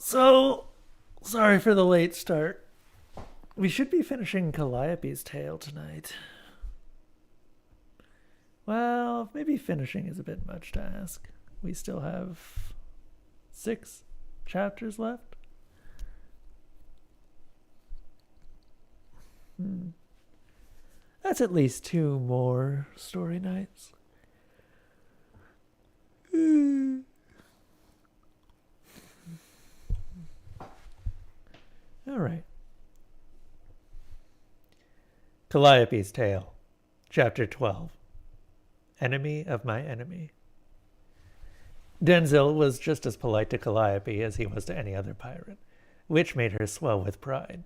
So, sorry for the late start. We should be finishing Calliope's tale tonight. Well, maybe finishing is a bit much to ask. We still have 6 chapters left. That's at least 2 more story nights. All right. Calliope's Tale, Chapter 12. Enemy of my enemy. Denzil was just as polite to Calliope as he was to any other pirate, which made her swell with pride.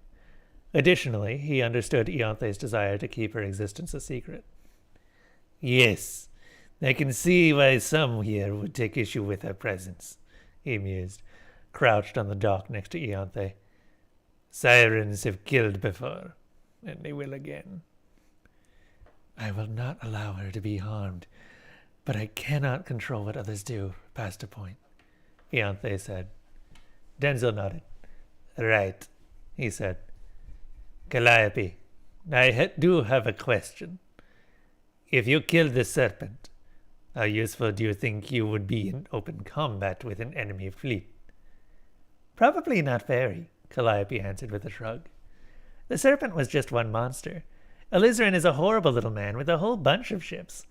Additionally, he understood Ianthe's desire to keep her existence a secret. Yes, I can see why some here would take issue with her presence, he mused, crouched on the dock next to Ianthe. Sirens have killed before, and they will again. I will not allow her to be harmed, but I cannot control what others do past a point, Ianthe said. Denzil nodded. Right, he said. Calliope, I do have a question. If you killed the serpent, how useful do you think you would be in open combat with an enemy fleet? Probably not very, Calliope answered with a shrug. The serpent was just one monster. Alizarin is a horrible little man with a whole bunch of ships.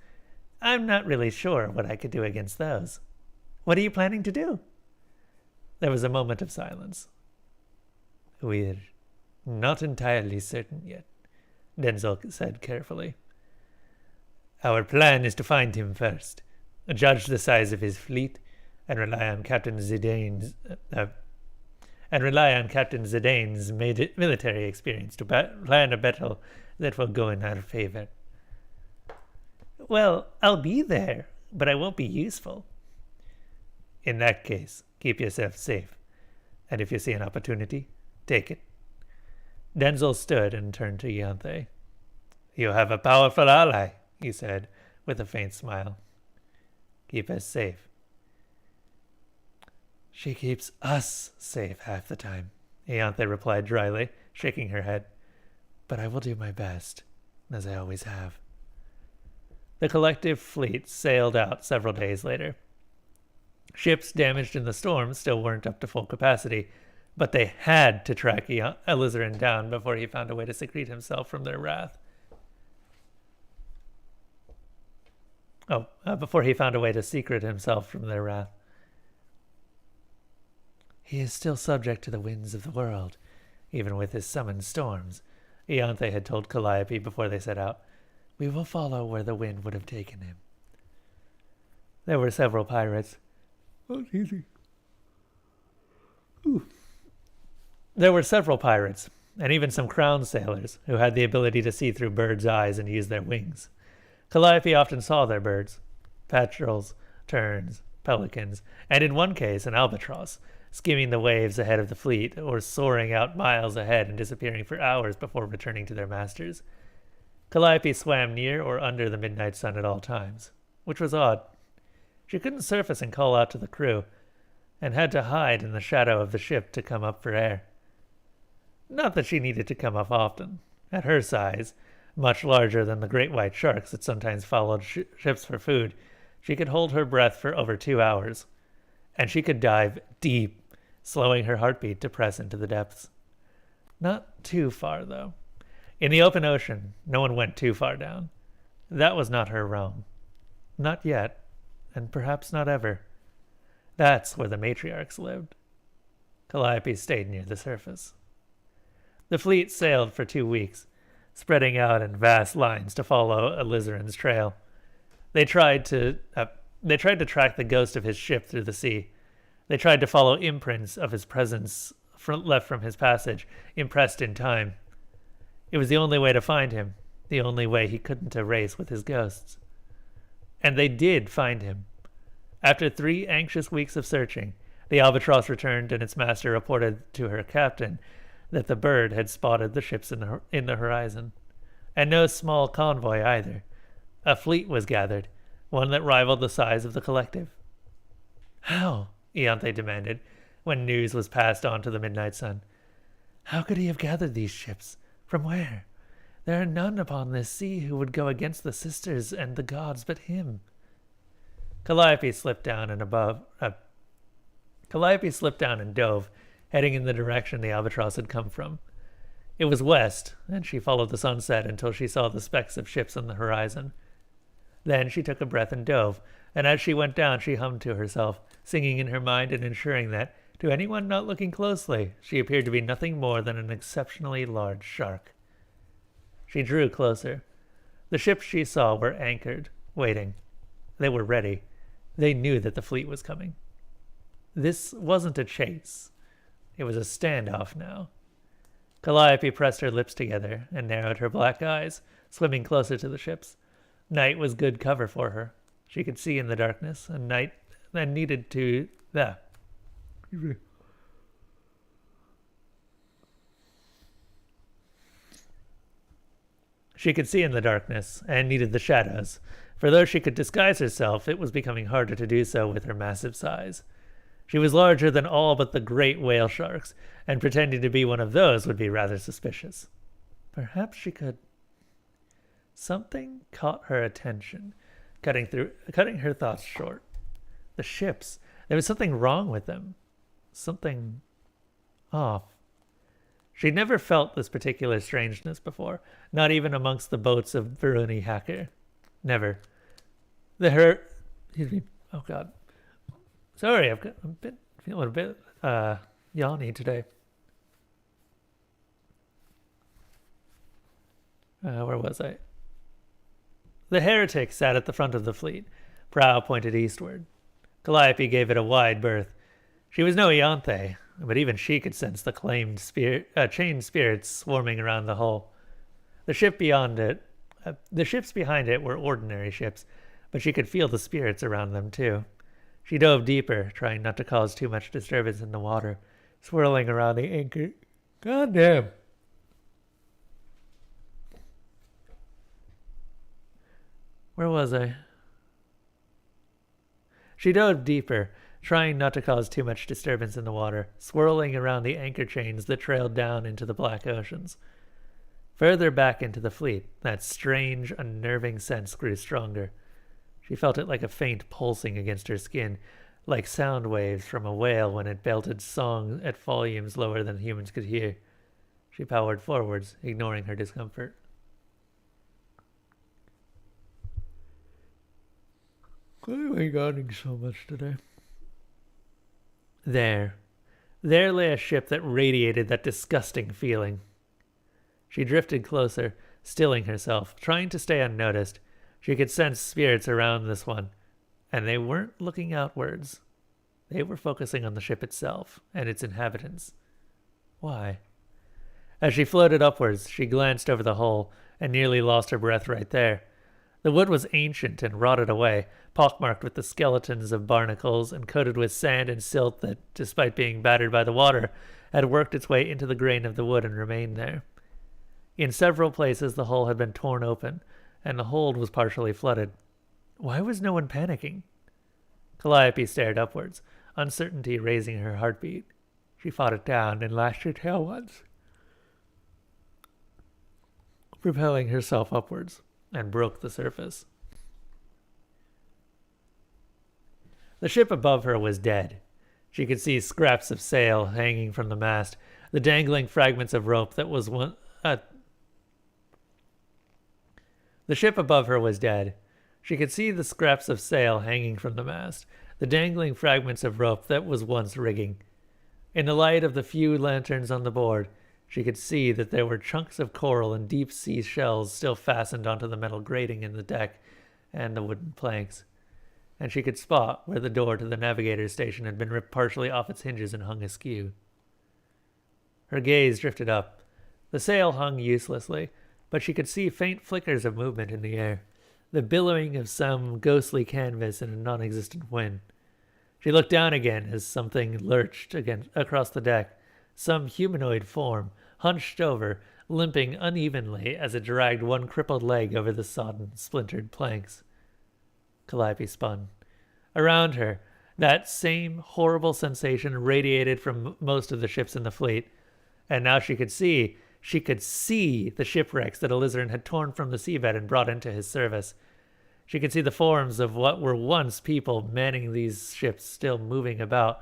I'm not really sure what I could do against those. What are you planning to do? There was a moment of silence. We're not entirely certain yet, Denzil said carefully. Our plan is to find him first, judge the size of his fleet, and rely on Captain Zidane's military experience to plan a battle that will go in our favor. Well, I'll be there, but I won't be useful. In that case, keep yourself safe, and if you see an opportunity, take it. Denzil stood and turned to Ianthe. You have a powerful ally, he said, with a faint smile. Keep us safe. She keeps us safe half the time, Ianthe replied dryly, shaking her head. But I will do my best, as I always have. The collective fleet sailed out several days later. Ships damaged in the storm still weren't up to full capacity, but they had to track Alizarin down before he found a way to secrete himself from their wrath. Before he found a way to secret himself from their wrath. He is still subject to the winds of the world, even with his summoned storms, Ianthe had told Calliope before they set out. We will follow where the wind would have taken him. There were several pirates. Oh, easy. Ooh. There were several pirates, and even some crowned sailors, who had the ability to see through birds' eyes and use their wings. Calliope often saw their birds, petrels, terns, pelicans, and in one case an albatross, skimming the waves ahead of the fleet, or soaring out miles ahead and disappearing for hours before returning to their masters. Calliope swam near or under the midnight sun at all times, which was odd. She couldn't surface and call out to the crew, and had to hide in the shadow of the ship to come up for air. Not that she needed to come up often. At her size, much larger than the great white sharks that sometimes followed ships for food, she could hold her breath for over 2 hours, and she could dive deep, slowing her heartbeat to press into the depths. Not too far, though. In the open ocean, no one went too far down. That was not her realm. Not yet, and perhaps not ever. That's where the matriarchs lived. Calliope stayed near the surface. The fleet sailed for 2 weeks, spreading out in vast lines to follow Alizarin's trail. They tried to track the ghost of his ship through the sea. They tried to follow imprints of his presence left from his passage, impressed in time. It was the only way to find him, the only way he couldn't erase with his ghosts. And they did find him. After 3 anxious weeks of searching, the albatross returned and its master reported to her captain that the bird had spotted the ships in the horizon. And no small convoy either. A fleet was gathered, one that rivaled the size of the collective. How? Ianthe demanded, when news was passed on to the Midnight Sun. How could he have gathered these ships? From where? There are none upon this sea who would go against the sisters and the gods but him. Calliope slipped down and dove, heading in the direction the albatross had come from. It was west, and she followed the sunset until she saw the specks of ships on the horizon. Then she took a breath and dove, and as she went down she hummed to herself, singing in her mind and ensuring that, to anyone not looking closely, she appeared to be nothing more than an exceptionally large shark. She drew closer. The ships she saw were anchored, waiting. They were ready. They knew that the fleet was coming. This wasn't a chase. It was a standoff now. Calliope pressed her lips together and narrowed her black eyes, swimming closer to the ships. Night was good cover for her. She could see in the darkness, and night then needed to... She could see in the darkness, and needed the shadows, for though she could disguise herself, it was becoming harder to do so with her massive size. She was larger than all but the great whale sharks, and pretending to be one of those would be rather suspicious. Perhaps she could... Something caught her attention, cutting her thoughts short. The ships. There was something wrong with them. Something off. She'd never felt this particular strangeness before, not even amongst the boats of Varuni Hacker. Never. Oh God. Sorry, I've been feeling a bit yawny today. Where was I? The heretic sat at the front of the fleet, prow pointed eastward. Calliope gave it a wide berth. She was no Ianthe, but even she could sense the chained spirits swarming around the hull. The ships behind it were ordinary ships, but she could feel the spirits around them too. She dove deeper, trying not to cause too much disturbance in the water, swirling around the anchor. God damn. Where was I? She dove deeper, trying not to cause too much disturbance in the water, swirling around the anchor chains that trailed down into the black oceans. Further back into the fleet, that strange, unnerving sense grew stronger. She felt it like a faint pulsing against her skin, like sound waves from a whale when it belted song at volumes lower than humans could hear. She powered forwards, ignoring her discomfort. Why am I yawning so much today? There lay a ship that radiated that disgusting feeling. She drifted closer, stilling herself, trying to stay unnoticed. She could sense spirits around this one, and they weren't looking outwards. They were focusing on the ship itself and its inhabitants. Why? As she floated upwards, she glanced over the hull and nearly lost her breath right there. The wood was ancient and rotted away, pockmarked with the skeletons of barnacles and coated with sand and silt that, despite being battered by the water, had worked its way into the grain of the wood and remained there. In several places the hull had been torn open, and the hold was partially flooded. Why was no one panicking? Calliope stared upwards, uncertainty raising her heartbeat. She fought it down and lashed her tail once, propelling herself upwards, and broke the surface. The ship above her was dead. She could see scraps of sail hanging from the mast, the dangling fragments of rope that was one... The ship above her was dead. She could see the scraps of sail hanging from the mast, the dangling fragments of rope that was once rigging. In the light of the few lanterns on the board, she could see that there were chunks of coral and deep-sea shells still fastened onto the metal grating in the deck and the wooden planks. And she could spot where the door to the navigator's station had been ripped partially off its hinges and hung askew. Her gaze drifted up. The sail hung uselessly, but she could see faint flickers of movement in the air, the billowing of some ghostly canvas in a non-existent wind. She looked down again as something lurched across the deck, some humanoid form, hunched over, limping unevenly as it dragged one crippled leg over the sodden, splintered planks. Calliope spun. Around her, That same horrible sensation radiated from most of the ships in the fleet, and now she could see the shipwrecks that Alizarin had torn from the seabed and brought into his service. She could see the forms of what were once people manning these ships still moving about,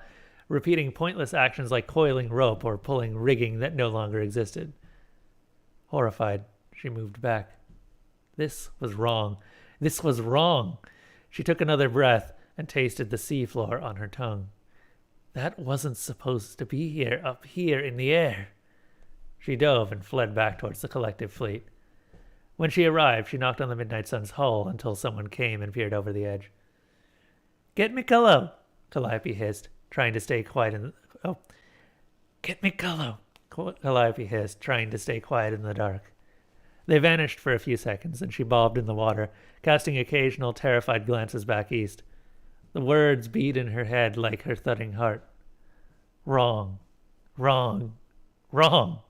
repeating pointless actions like coiling rope or pulling rigging that no longer existed. Horrified, she moved back. This was wrong. This was wrong. She took another breath and tasted the seafloor on her tongue. That wasn't supposed to be here, up here in the air. She dove and fled back towards the collective fleet. When she arrived, she knocked on the Midnight Sun's hull until someone came and peered over the edge. "Get Micolo," Calliope hissed, trying to stay quiet Get Micolo, Calliope hissed, trying to stay quiet in the dark. They vanished for a few seconds, and she bobbed in the water, casting occasional terrified glances back east. The words beat in her head like her thudding heart. Wrong. Wrong. Wrong.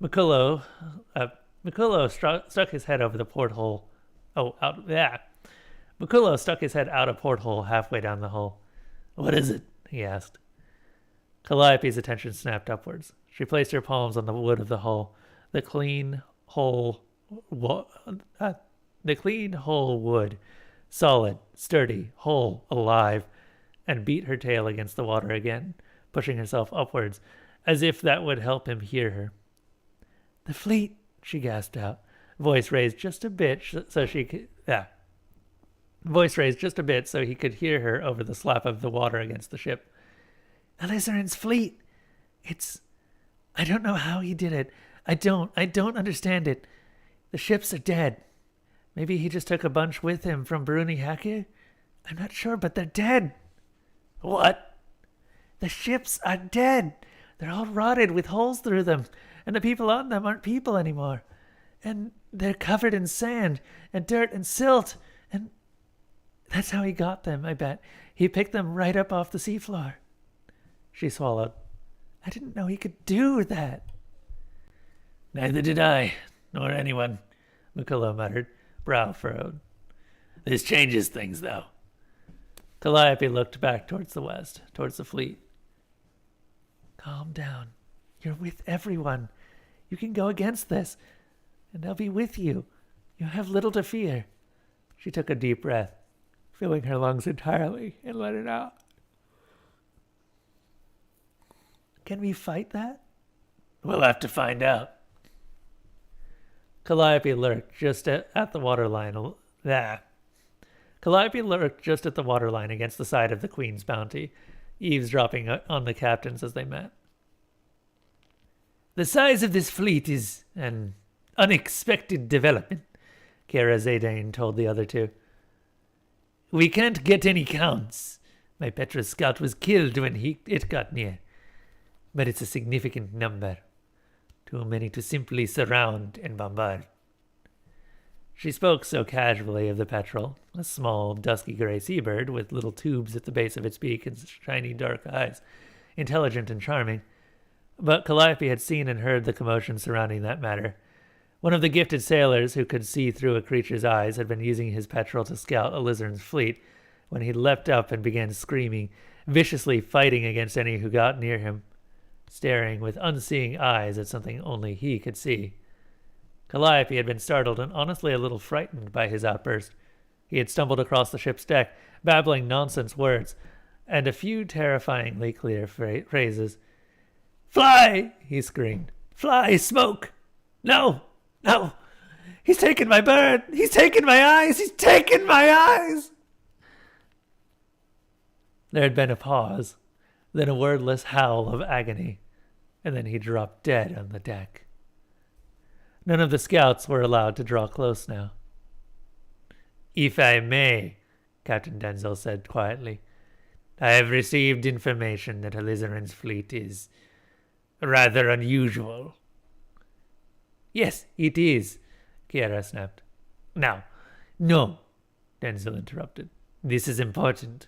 Micolo stuck his head over the porthole. Micolo stuck his head out a porthole halfway down the hull. "What is it?" he asked. Calliope's attention snapped upwards. She placed her palms on the wood of the hull. The clean, whole wood, solid, sturdy, whole, alive, and beat her tail against the water again, pushing herself upwards, as if that would help him hear her. "The fleet," she gasped out, voice raised just a bit so he could hear her over the slap of the water against the ship. "Alizarin's fleet. I don't know how he did it. I don't understand it. The ships are dead. Maybe he just took a bunch with him from Bruni Hakir? I'm not sure, but they're dead." "What?" "The ships are dead. They're all rotted with holes through them, and the people on them aren't people anymore. And they're covered in sand and dirt and silt, and that's how he got them, I bet. He picked them right up off the seafloor." She swallowed. "I didn't know he could do that." "Neither did I, nor anyone," Micolo muttered, brow furrowed. "This changes things, though." Calliope looked back towards the west, towards the fleet. "Calm down. You're with everyone. You can go against this, and I'll be with you. You have little to fear." She took a deep breath, filling her lungs entirely, and let it out. "Can we fight that?" "We'll have to find out." Calliope lurked just at the waterline. Calliope lurked just at the waterline against the side of the Queen's Bounty, eavesdropping on the captains as they met. "The size of this fleet is an unexpected development," Kiara Zaydain told the other two. "We can't get any counts. My Petra scout was killed when it got near. But it's a significant number. Too many to simply surround and bombard." She spoke so casually of the petrel, a small, dusky gray seabird with little tubes at the base of its beak and shiny dark eyes, intelligent and charming. But Calliope had seen and heard the commotion surrounding that matter. One of the gifted sailors who could see through a creature's eyes had been using his petrel to scout Alizarin's fleet when he leapt up and began screaming, viciously fighting against any who got near him, staring with unseeing eyes at something only he could see. Calliope had been startled and honestly a little frightened by his outburst. He had stumbled across the ship's deck, babbling nonsense words, and a few terrifyingly clear phrases. "Fly!" he screamed. "Fly! Smoke! No! No! He's taken my bird! He's taken my eyes! He's taken my eyes!" There had been a pause, then a wordless howl of agony, and then he dropped dead on the deck. None of the scouts were allowed to draw close now. "If I may," Captain Denzel said quietly, "I have received information that Alizarin's fleet is rather unusual." "Yes, it is," Kiara snapped. "Now, no," Denzel interrupted. "This is important.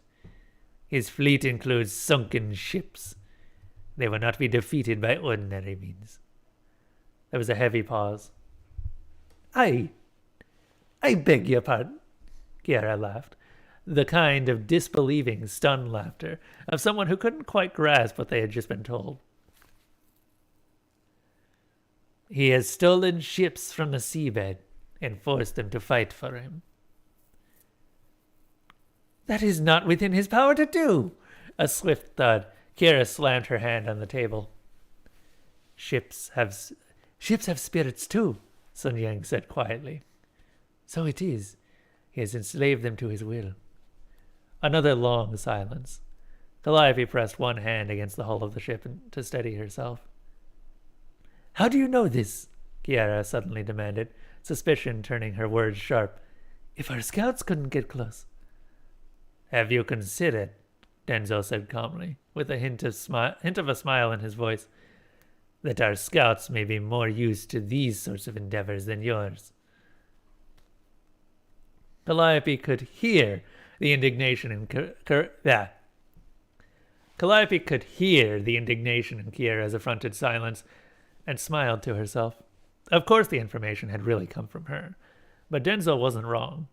His fleet includes sunken ships. They will not be defeated by ordinary means." There was a heavy pause. I beg your pardon," Kiara laughed. the kind of disbelieving, stunned laughter of someone who couldn't quite grasp what they had just been told. He has stolen ships from the seabed and forced them to fight for him. That is not within his power to do. A swift thud. Kira slammed her hand on the table. Ships have spirits too, Sun Yang said quietly. So it is. He has enslaved them to his will. Another long silence. Calliope pressed one hand against the hull of the ship to steady herself. How do you know this? Kiara suddenly demanded, suspicion turning her words sharp. If our scouts couldn't get close. Have you considered, Denzel said calmly, with a hint of a smile in his voice, that our scouts may be more used to these sorts of endeavors than yours? Calliope could hear the indignation in Calliope could hear the indignation in Kiera's affronted silence and smiled to herself. Of course the information had really come from her, but Denzel wasn't wrong.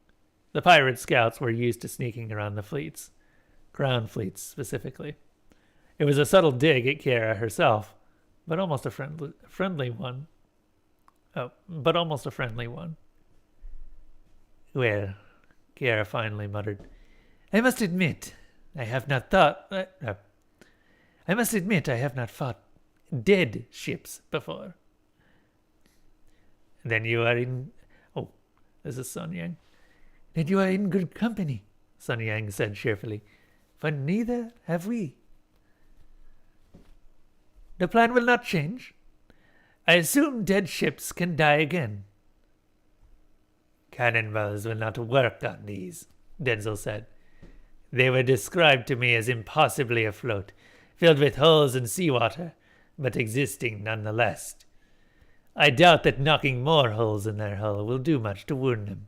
The pirate scouts were used to sneaking around the fleets, crown fleets specifically. It was a subtle dig at Kiera herself, but almost a friendly one. Well, Kiera finally muttered, I must admit, I have not fought dead ships before. Then you are in... Oh, this is Sun Yang. Then you are in good company, Sun Yang said cheerfully, for neither have we. The plan will not change. I assume dead ships can die again. Cannonballs will not work on these, Denzel said. They were described to me as impossibly afloat, filled with holes and seawater, but existing nonetheless. I doubt that knocking more holes in their hull will do much to wound them.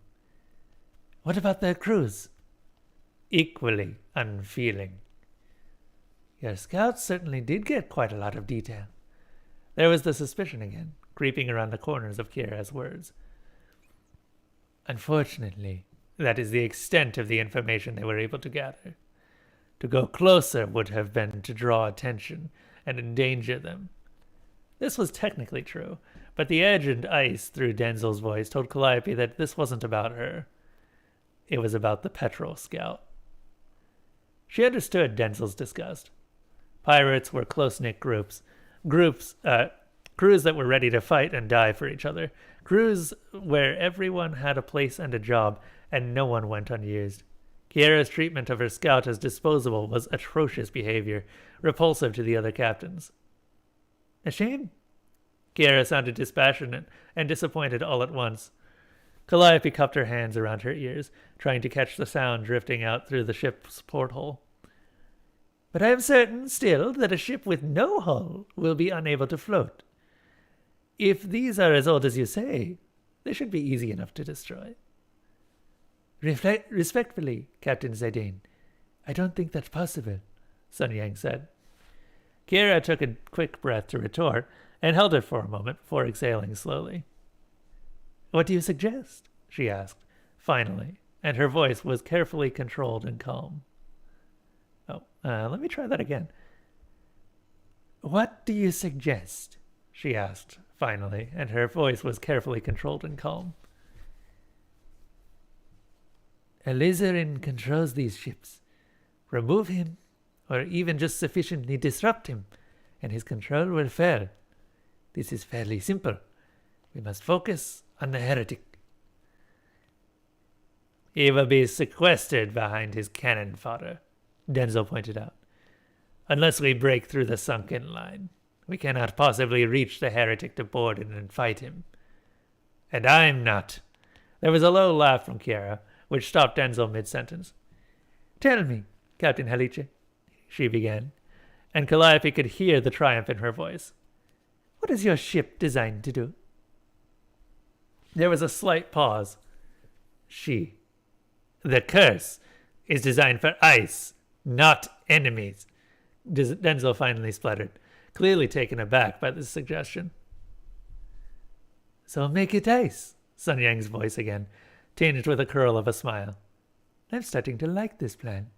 What about their crews? Equally unfeeling. Your scouts certainly did get quite a lot of detail. There was the suspicion again, creeping around the corners of Kira's words. Unfortunately, that is the extent of the information they were able to gather. To go closer would have been to draw attention and endanger them. This was technically true, but the edge and ice through Denzel's voice told Calliope that this wasn't about her. It was about the Petrol Scout. She understood Denzel's disgust. Pirates were close-knit crews that were ready to fight and die for each other, crews where everyone had a place and a job, and no one went unused. Kiera's treatment of her scout as disposable was atrocious behavior, repulsive to the other captains. A shame? Kiera sounded dispassionate and disappointed all at once. Calliope cupped her hands around her ears, trying to catch the sound drifting out through the ship's porthole. But I am certain still that a ship with no hull will be unable to float. If these are as old as you say, they should be easy enough to destroy. Respectfully, Captain Zidane, I don't think that's possible, Sun Yang said. Kiera took a quick breath to retort and held it for a moment before exhaling slowly. What do you suggest? She asked, finally, and her voice was carefully controlled and calm. Let me try that again. What do you suggest? She asked, finally, and her voice was carefully controlled and calm. Alizarin controls these ships. Remove him, or even just sufficiently disrupt him, and his control will fail. This is fairly simple. We must focus on the heretic. He will be sequestered behind his cannon fodder, Denzel pointed out. Unless we break through the sunken line, we cannot possibly reach the heretic to board him and fight him. And I'm not. There was a low laugh from Kiera, which stopped Denzel mid-sentence. Tell me, Captain Halice, she began, and Calliope could hear the triumph in her voice. What is your ship designed to do? There was a slight pause. The curse is designed for ice, not enemies, Denzel finally spluttered, clearly taken aback by this suggestion. So make it ice, Sun Yang's voice again, tinged with a curl of a smile. I'm starting to like this plan.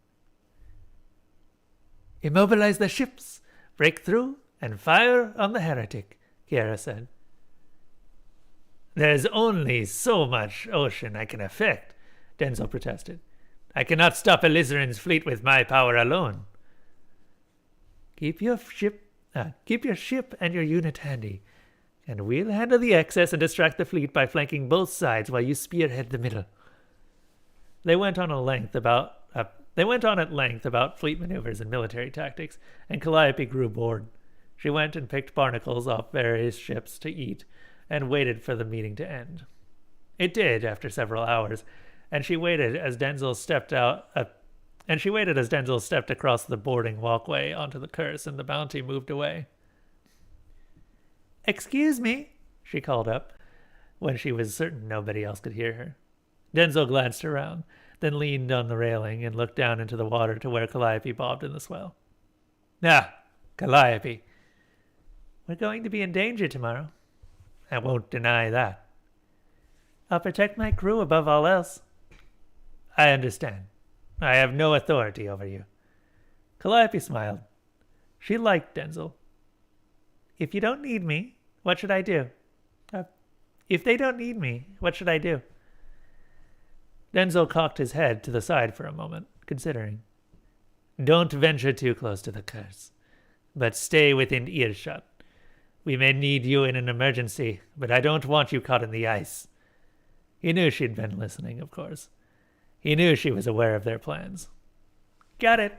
Immobilize the ships, break through, and fire on the heretic, Kiera said. There's only so much ocean I can affect, Denzel protested. I cannot stop Alizarin's fleet with my power alone. Keep your ship and your unit handy, and we'll handle the excess and distract the fleet by flanking both sides while you spearhead the middle. They went on at length about fleet maneuvers and military tactics, and Calliope grew bored. She went and picked barnacles off various ships to eat, and waited for the meeting to end. It did after several hours, and she waited as Denzel stepped across the boarding walkway onto the curse, and the Bounty moved away. "Excuse me," she called up, when she was certain nobody else could hear her. Denzel glanced around, then leaned on the railing and looked down into the water to where Calliope bobbed in the swell. "Ah, Calliope. We're going to be in danger tomorrow." "I won't deny that." "I'll protect my crew above all else." "I understand. I have no authority over you." Calliope smiled. She liked Denzel. "If you don't need me, what should I do?" If they don't need me, what should I do?" Denzel cocked his head to the side for a moment, considering. "Don't venture too close to the curse, but stay within earshot. We may need you in an emergency, but I don't want you caught in the ice." He knew she'd been listening, of course. He knew she was aware of their plans. "Got it."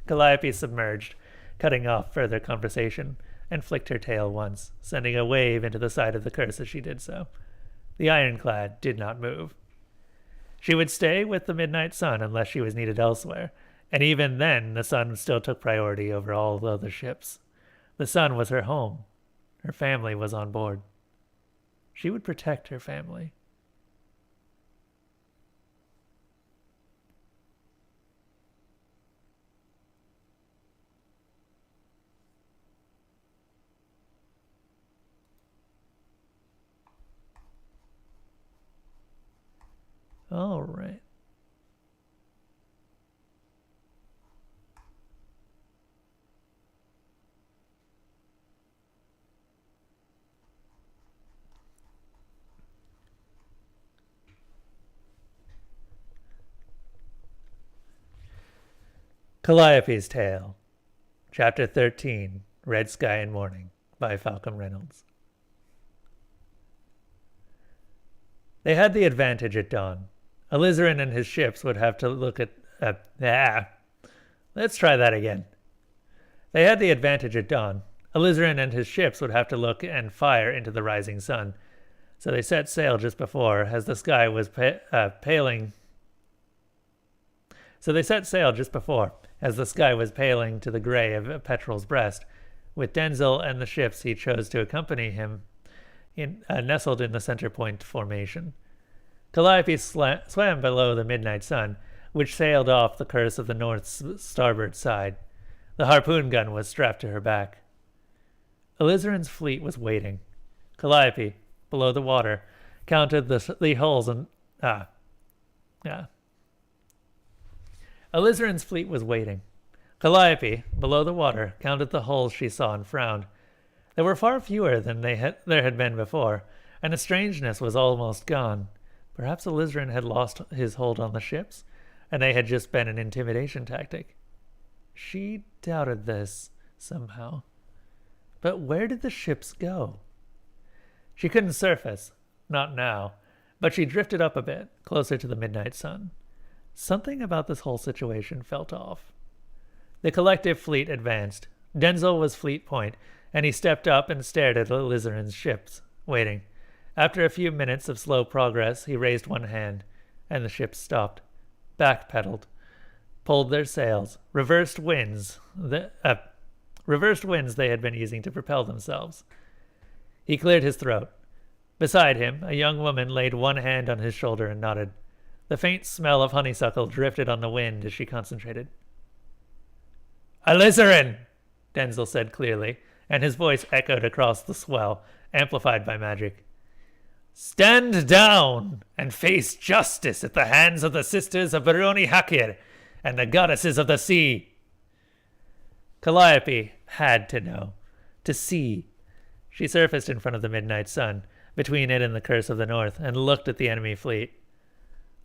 Calliope submerged, cutting off further conversation, and flicked her tail once, sending a wave into the side of the curse as she did so. The ironclad did not move. She would stay with the midnight sun unless she was needed elsewhere, and even then the sun still took priority over all other ships. The sun was her home. Her family was on board. She would protect her family. All right. Calliope's Tale, Chapter 13, Red Sky and Morning, by Falcom Reynolds. They had the advantage at dawn. Alizarin and his ships would have to look at... Let's try that again. They had the advantage at dawn. Alizarin and his ships would have to look and fire into the rising sun. So they set sail just before, as the sky was paling... So they set sail just before, as the sky was paling to the gray of Petrel's breast, with Denzel and the ships he chose to accompany him nestled in the center point formation. Calliope swam below the midnight sun, which sailed off the curse of the north's starboard side. The harpoon gun was strapped to her back. Alizarin's fleet was waiting. Calliope, below the water, counted the hulls and... Alizarin's fleet was waiting. Calliope, below the water, counted the hulls she saw and frowned. There were far fewer than there had been before, and the strangeness was almost gone. Perhaps Alizarin had lost his hold on the ships, and they had just been an intimidation tactic. She doubted this, somehow. But where did the ships go? She couldn't surface, not now, but she drifted up a bit, closer to the midnight sun. Something about this whole situation felt off. The collective fleet advanced. Denzel was fleet point, and he stepped up and stared at Alizarin's ships, waiting. After a few minutes of slow progress, he raised one hand, and the ships stopped, backpedaled, pulled their sails, reversed winds they had been using to propel themselves. He cleared his throat. Beside him, a young woman laid one hand on his shoulder and nodded. The faint smell of honeysuckle drifted on the wind as she concentrated. "Alizarin!" Denzel said clearly, and his voice echoed across the swell, amplified by magic. Stand down and face justice at the hands of the sisters of Baroni Hakir and the goddesses of the sea. Calliope had to know, to see. She surfaced in front of the midnight sun, between it and the Curse of the North, and looked at the enemy fleet.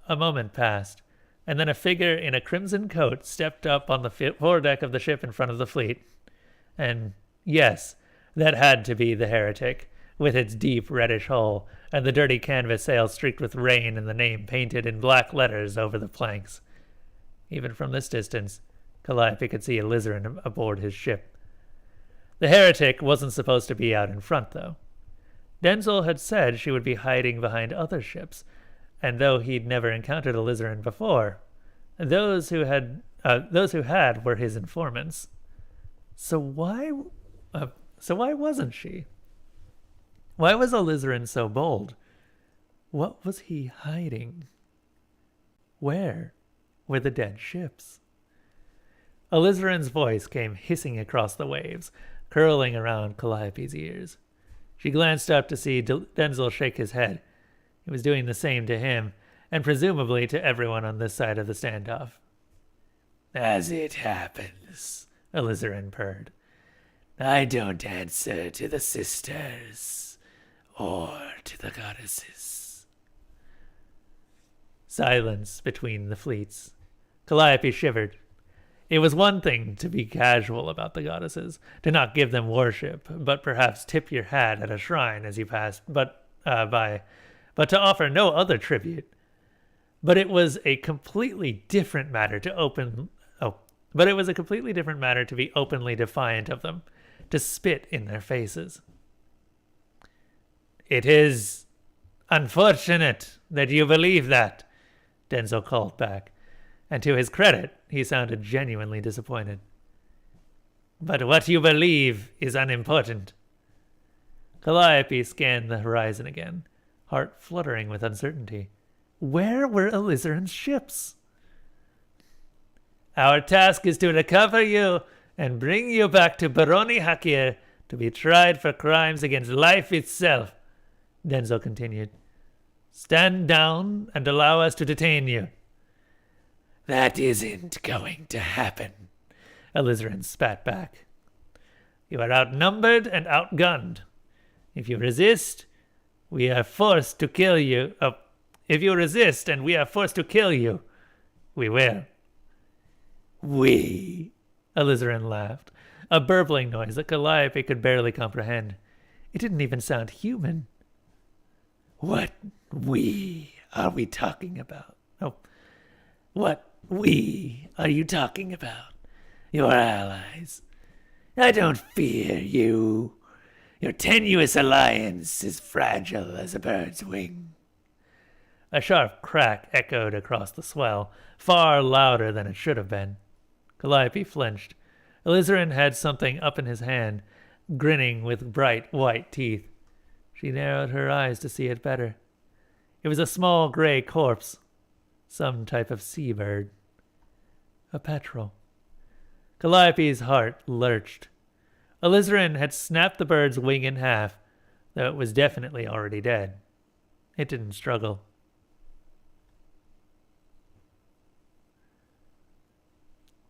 A moment passed, and then a figure in a crimson coat stepped up on the foredeck of the ship in front of the fleet. And yes, that had to be the heretic, with its deep reddish hull, and the dirty canvas sail streaked with rain and the name painted in black letters over the planks. Even from this distance, Calliope could see Alizarin aboard his ship. The heretic wasn't supposed to be out in front, though. Denzel had said she would be hiding behind other ships, and though he'd never encountered Alizarin before, those who had were his informants. So why wasn't she? Why was Alizarin so bold? What was he hiding? Where were the dead ships? Alizarin's voice came hissing across the waves, curling around Calliope's ears. She glanced up to see Denzel shake his head. He was doing the same to him, and presumably to everyone on this side of the standoff. As it happens, Alizarin purred, I don't answer to the sisters or to the goddesses. Silence between the fleets. Calliope shivered. It was one thing to be casual about the goddesses, to not give them worship, but perhaps tip your hat at a shrine as you passed by, but to offer no other tribute. But it was a completely different matter to be openly defiant of them, to spit in their faces. It is unfortunate that you believe that, Denzel called back, and to his credit, he sounded genuinely disappointed. But what you believe is unimportant. Calliope scanned the horizon again, heart fluttering with uncertainty. Where were Alizarin's ships? Our task is to recover you and bring you back to Baroni Hakir to be tried for crimes against life itself, Denzel continued. Stand down and allow us to detain you. That isn't going to happen, Alizarin spat back. You are outnumbered and outgunned. If you resist, we are forced to kill you. If you resist and we are forced to kill you, we will. We? Alizarin laughed, a burbling noise that Calliope could barely comprehend. It didn't even sound human. What we are we talking about? Oh, what we are you talking about? Your allies. I don't fear you. Your tenuous alliance is fragile as a bird's wing. A sharp crack echoed across the swell, far louder than it should have been. Calliope flinched. Alizarin had something up in his hand, grinning with bright white teeth. She narrowed her eyes to see it better. It was a small gray corpse, some type of seabird. A petrel. Calliope's heart lurched. Alizarin had snapped the bird's wing in half, though it was definitely already dead. It didn't struggle.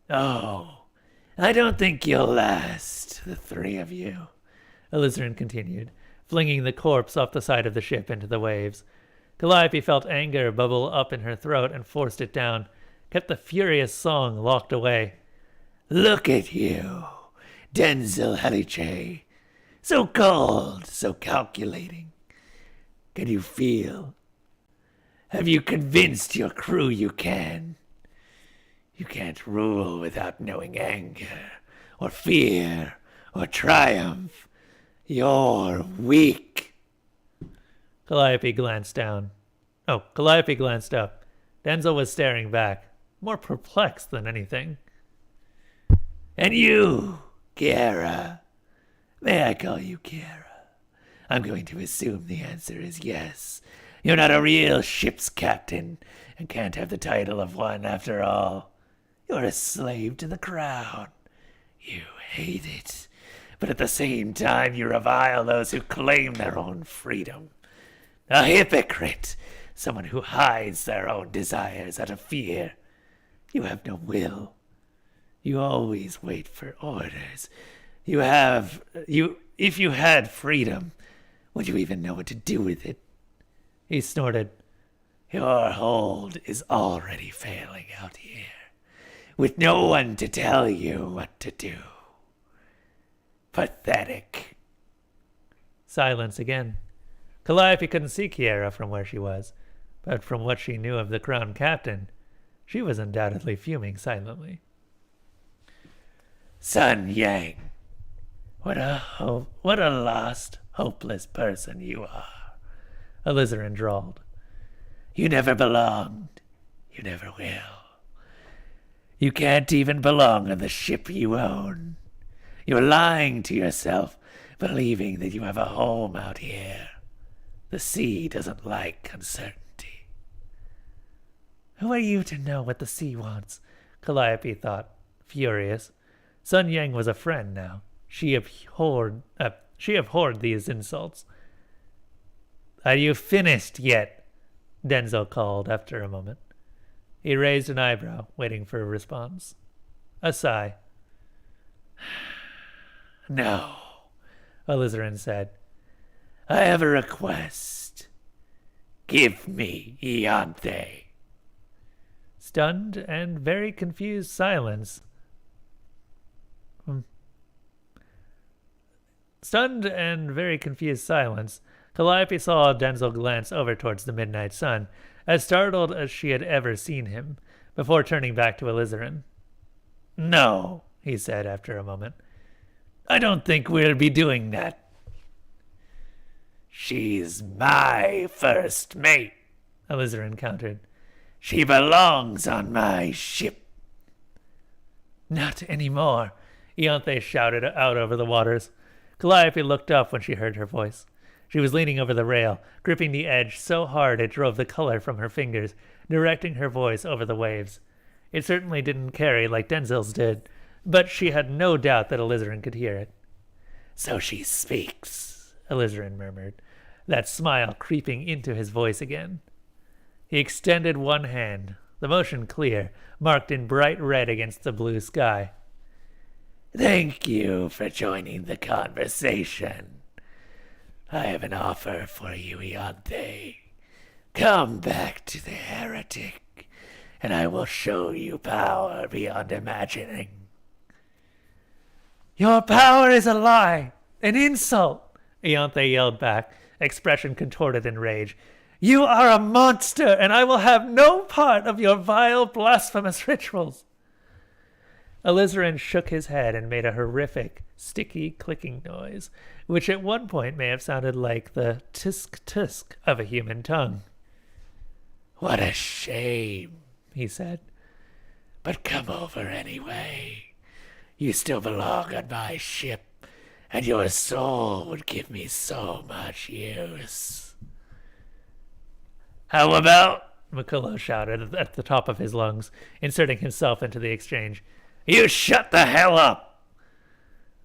Oh, I don't think you'll last, the three of you, Alizarin continued, flinging the corpse off the side of the ship into the waves. Calliope felt anger bubble up in her throat and forced it down, kept the furious song locked away. Look at you, Denzel Helice. So cold, so calculating. Can you feel? Have you convinced your crew you can? You can't rule without knowing anger, or fear, or triumph. You're weak. Calliope glanced down. Oh, Calliope glanced up. Denzel was staring back, more perplexed than anything. And you, Kiara. May I call you Kiara? I'm going to assume the answer is yes. You're not a real ship's captain and can't have the title of one after all. You're a slave to the crown. You hate it, but at the same time you revile those who claim their own freedom. A hypocrite! Someone who hides their own desires out of fear. You have no will. You always wait for orders. If you had freedom, would you even know what to do with it? He snorted. Your hold is already failing out here, with no one to tell you what to do. Pathetic. Silence again. Calliope couldn't see Kiera from where she was, but from what she knew of the Crown Captain, she was undoubtedly fuming silently. Sun Yang, what a lost, hopeless person you are, Alizarin drawled. You never belonged. You never will. You can't even belong on the ship you own. You're lying to yourself, believing that you have a home out here. The sea doesn't like uncertainty. Who are you to know what the sea wants? Calliope thought, furious. Sun Yang was a friend now. She abhorred these insults. Are you finished yet? Denzel called after a moment. He raised an eyebrow, waiting for a response. A sigh. No, Alizarin said. I have a request. Give me Ianthe. Stunned and very confused silence. Stunned and very confused silence, Calliope saw Denzel glance over towards the midnight sun, as startled as she had ever seen him, before turning back to Alizarin. No, he said after a moment. I don't think we'll be doing that. She's my first mate, Alizarin countered. She belongs on my ship. Not anymore, Ianthe shouted out over the waters. Calliope looked up when she heard her voice. She was leaning over the rail, gripping the edge so hard it drove the color from her fingers, directing her voice over the waves. It certainly didn't carry like Denzel's did, but she had no doubt that Alizarin could hear it. So she speaks, Alizarin murmured, that smile creeping into his voice again. He extended one hand, the motion clear, marked in bright red against the blue sky. Thank you for joining the conversation. I have an offer for you, Ianthe. Come back to the heretic, and I will show you power beyond imagining. Your power is a lie, an insult, Ianthe yelled back, expression contorted in rage. You are a monster, and I will have no part of your vile, blasphemous rituals. Alizarin shook his head and made a horrific, sticky clicking noise, which at one point may have sounded like the tisk-tisk of a human tongue. What a shame, he said. But come over anyway. You still belong on my ship, and your soul would give me so much use. How about, Makullo shouted at the top of his lungs, inserting himself into the exchange. You shut the hell up!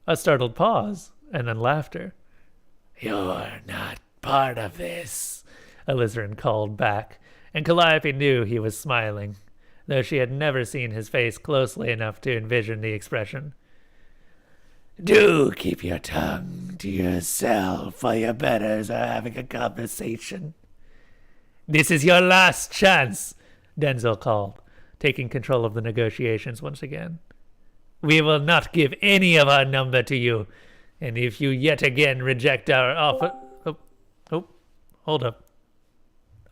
A startled pause, and then laughter. You're not part of this, Alizarin called back, and Calliope knew he was smiling, though she had never seen his face closely enough to envision the expression. Do keep your tongue to yourself while your betters are having a conversation. This is your last chance, Denzel called, taking control of the negotiations once again. We will not give any of our number to you, and if you yet again reject our offer... hold up.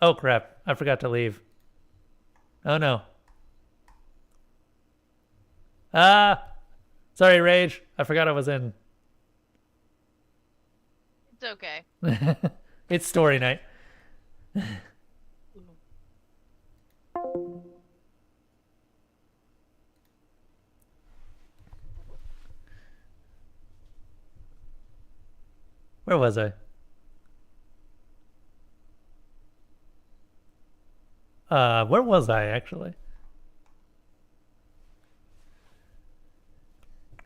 Oh, crap. I forgot to leave. Oh, no. Sorry, Rage. I forgot I was in. It's okay. It's story night. Where was I? Where was I, actually?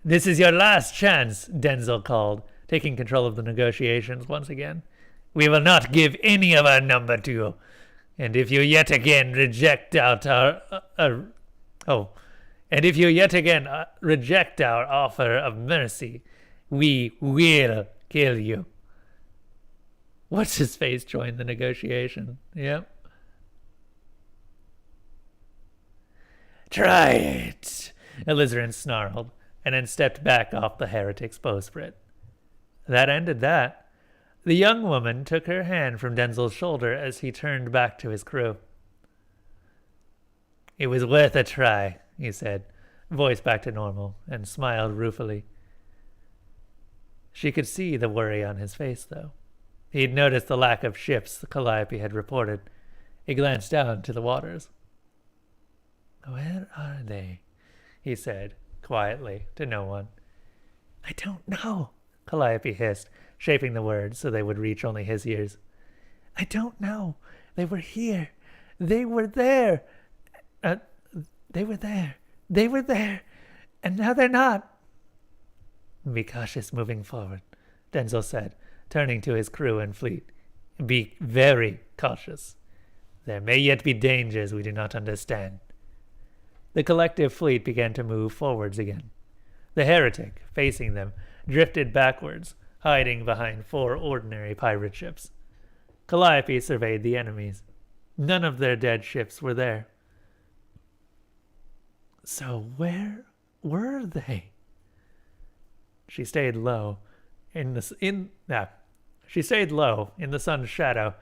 This is your last chance, Denzel called, taking control of the negotiations once again. We will not give any of our number to you. And if you yet again reject out our offer of mercy, we will kill you. What's his face joined the negotiation. Yep. Try it, Alizarin snarled, and then stepped back off the heretic's bowsprit. That ended that. The young woman took her hand from Denzel's shoulder as he turned back to his crew. It was worth a try, he said, voice back to normal, and smiled ruefully. She could see the worry on his face, though. He'd noticed the lack of ships the Calliope had reported. He glanced down to the waters. Where are they? He said, quietly, to no one. I don't know, Calliope hissed, shaping the words so they would reach only his ears. I don't know. They were here. They were there. They were there. They were there. And now they're not. Be cautious moving forward, Denzel said, turning to his crew and fleet. Be very cautious. There may yet be dangers we do not understand. The collective fleet began to move forwards again. The heretic, facing them, drifted backwards, hiding behind 4 ordinary pirate ships. Calliope surveyed the enemies. None of their dead ships were there. So where were they? She stayed low in the sun's shadow.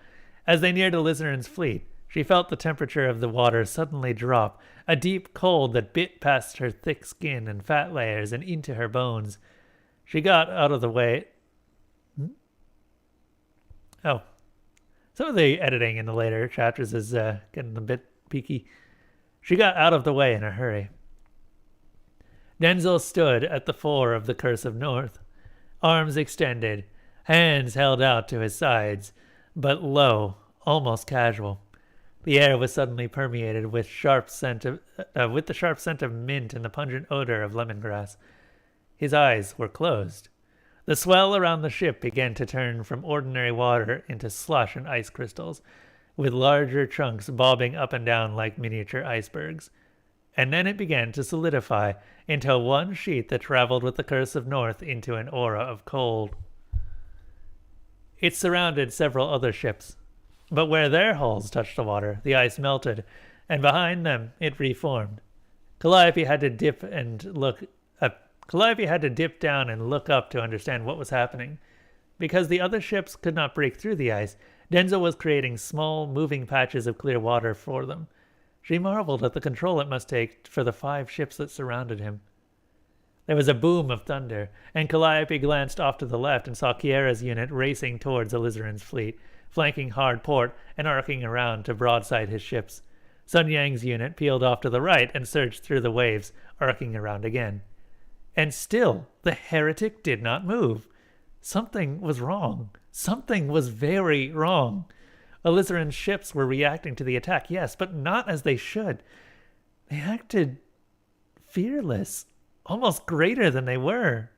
As they neared Alizarin's fleet, she felt the temperature of the water suddenly drop, a deep cold that bit past her thick skin and fat layers and into her bones. She got out of the way. Some of the editing in the later chapters is getting a bit peaky. She got out of the way in a hurry. Denzel stood at the fore of the Curse of North, arms extended, hands held out to his sides, but low, almost casual. The air was suddenly permeated with the sharp scent of mint and the pungent odor of lemongrass. His eyes were closed. The swell around the ship began to turn from ordinary water into slush and ice crystals, with larger chunks bobbing up and down like miniature icebergs. And then it began to solidify into one sheet that traveled with the Curse of North into an aura of cold. It surrounded several other ships, but where their hulls touched the water, the ice melted, and behind them it reformed. Calliope had to dip down and look up to understand what was happening. Because the other ships could not break through the ice, Denzel was creating small, moving patches of clear water for them. She marveled at the control it must take for the 5 ships that surrounded him. There was a boom of thunder, and Calliope glanced off to the left and saw Kiera's unit racing towards Alizarin's fleet, flanking hard port and arcing around to broadside his ships. Sun Yang's unit peeled off to the right and surged through the waves, arcing around again. And still, the heretic did not move. Something was wrong. Something was very wrong. Alizarin's ships were reacting to the attack, yes, but not as they should. They acted fearless, almost greater than they were.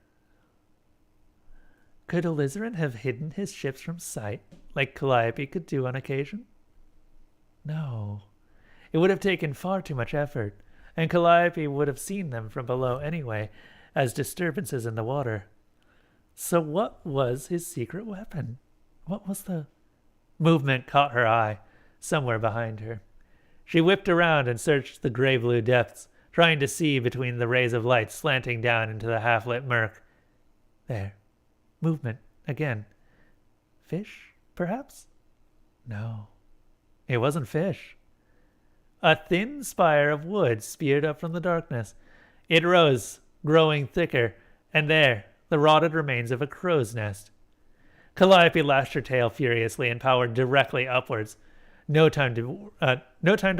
Could Alizarin have hidden his ships from sight, like Calliope could do on occasion? No. It would have taken far too much effort, and Calliope would have seen them from below anyway, as disturbances in the water. So what was his secret weapon? What was the... Movement caught her eye, somewhere behind her. She whipped around and searched the gray-blue depths, trying to see between the rays of light slanting down into the half-lit murk. There. Movement again. Fish, perhaps? No. It wasn't fish. A thin spire of wood speared up from the darkness. It rose, growing thicker, and there, the rotted remains of a crow's nest. Calliope lashed her tail furiously and powered directly upwards. No time to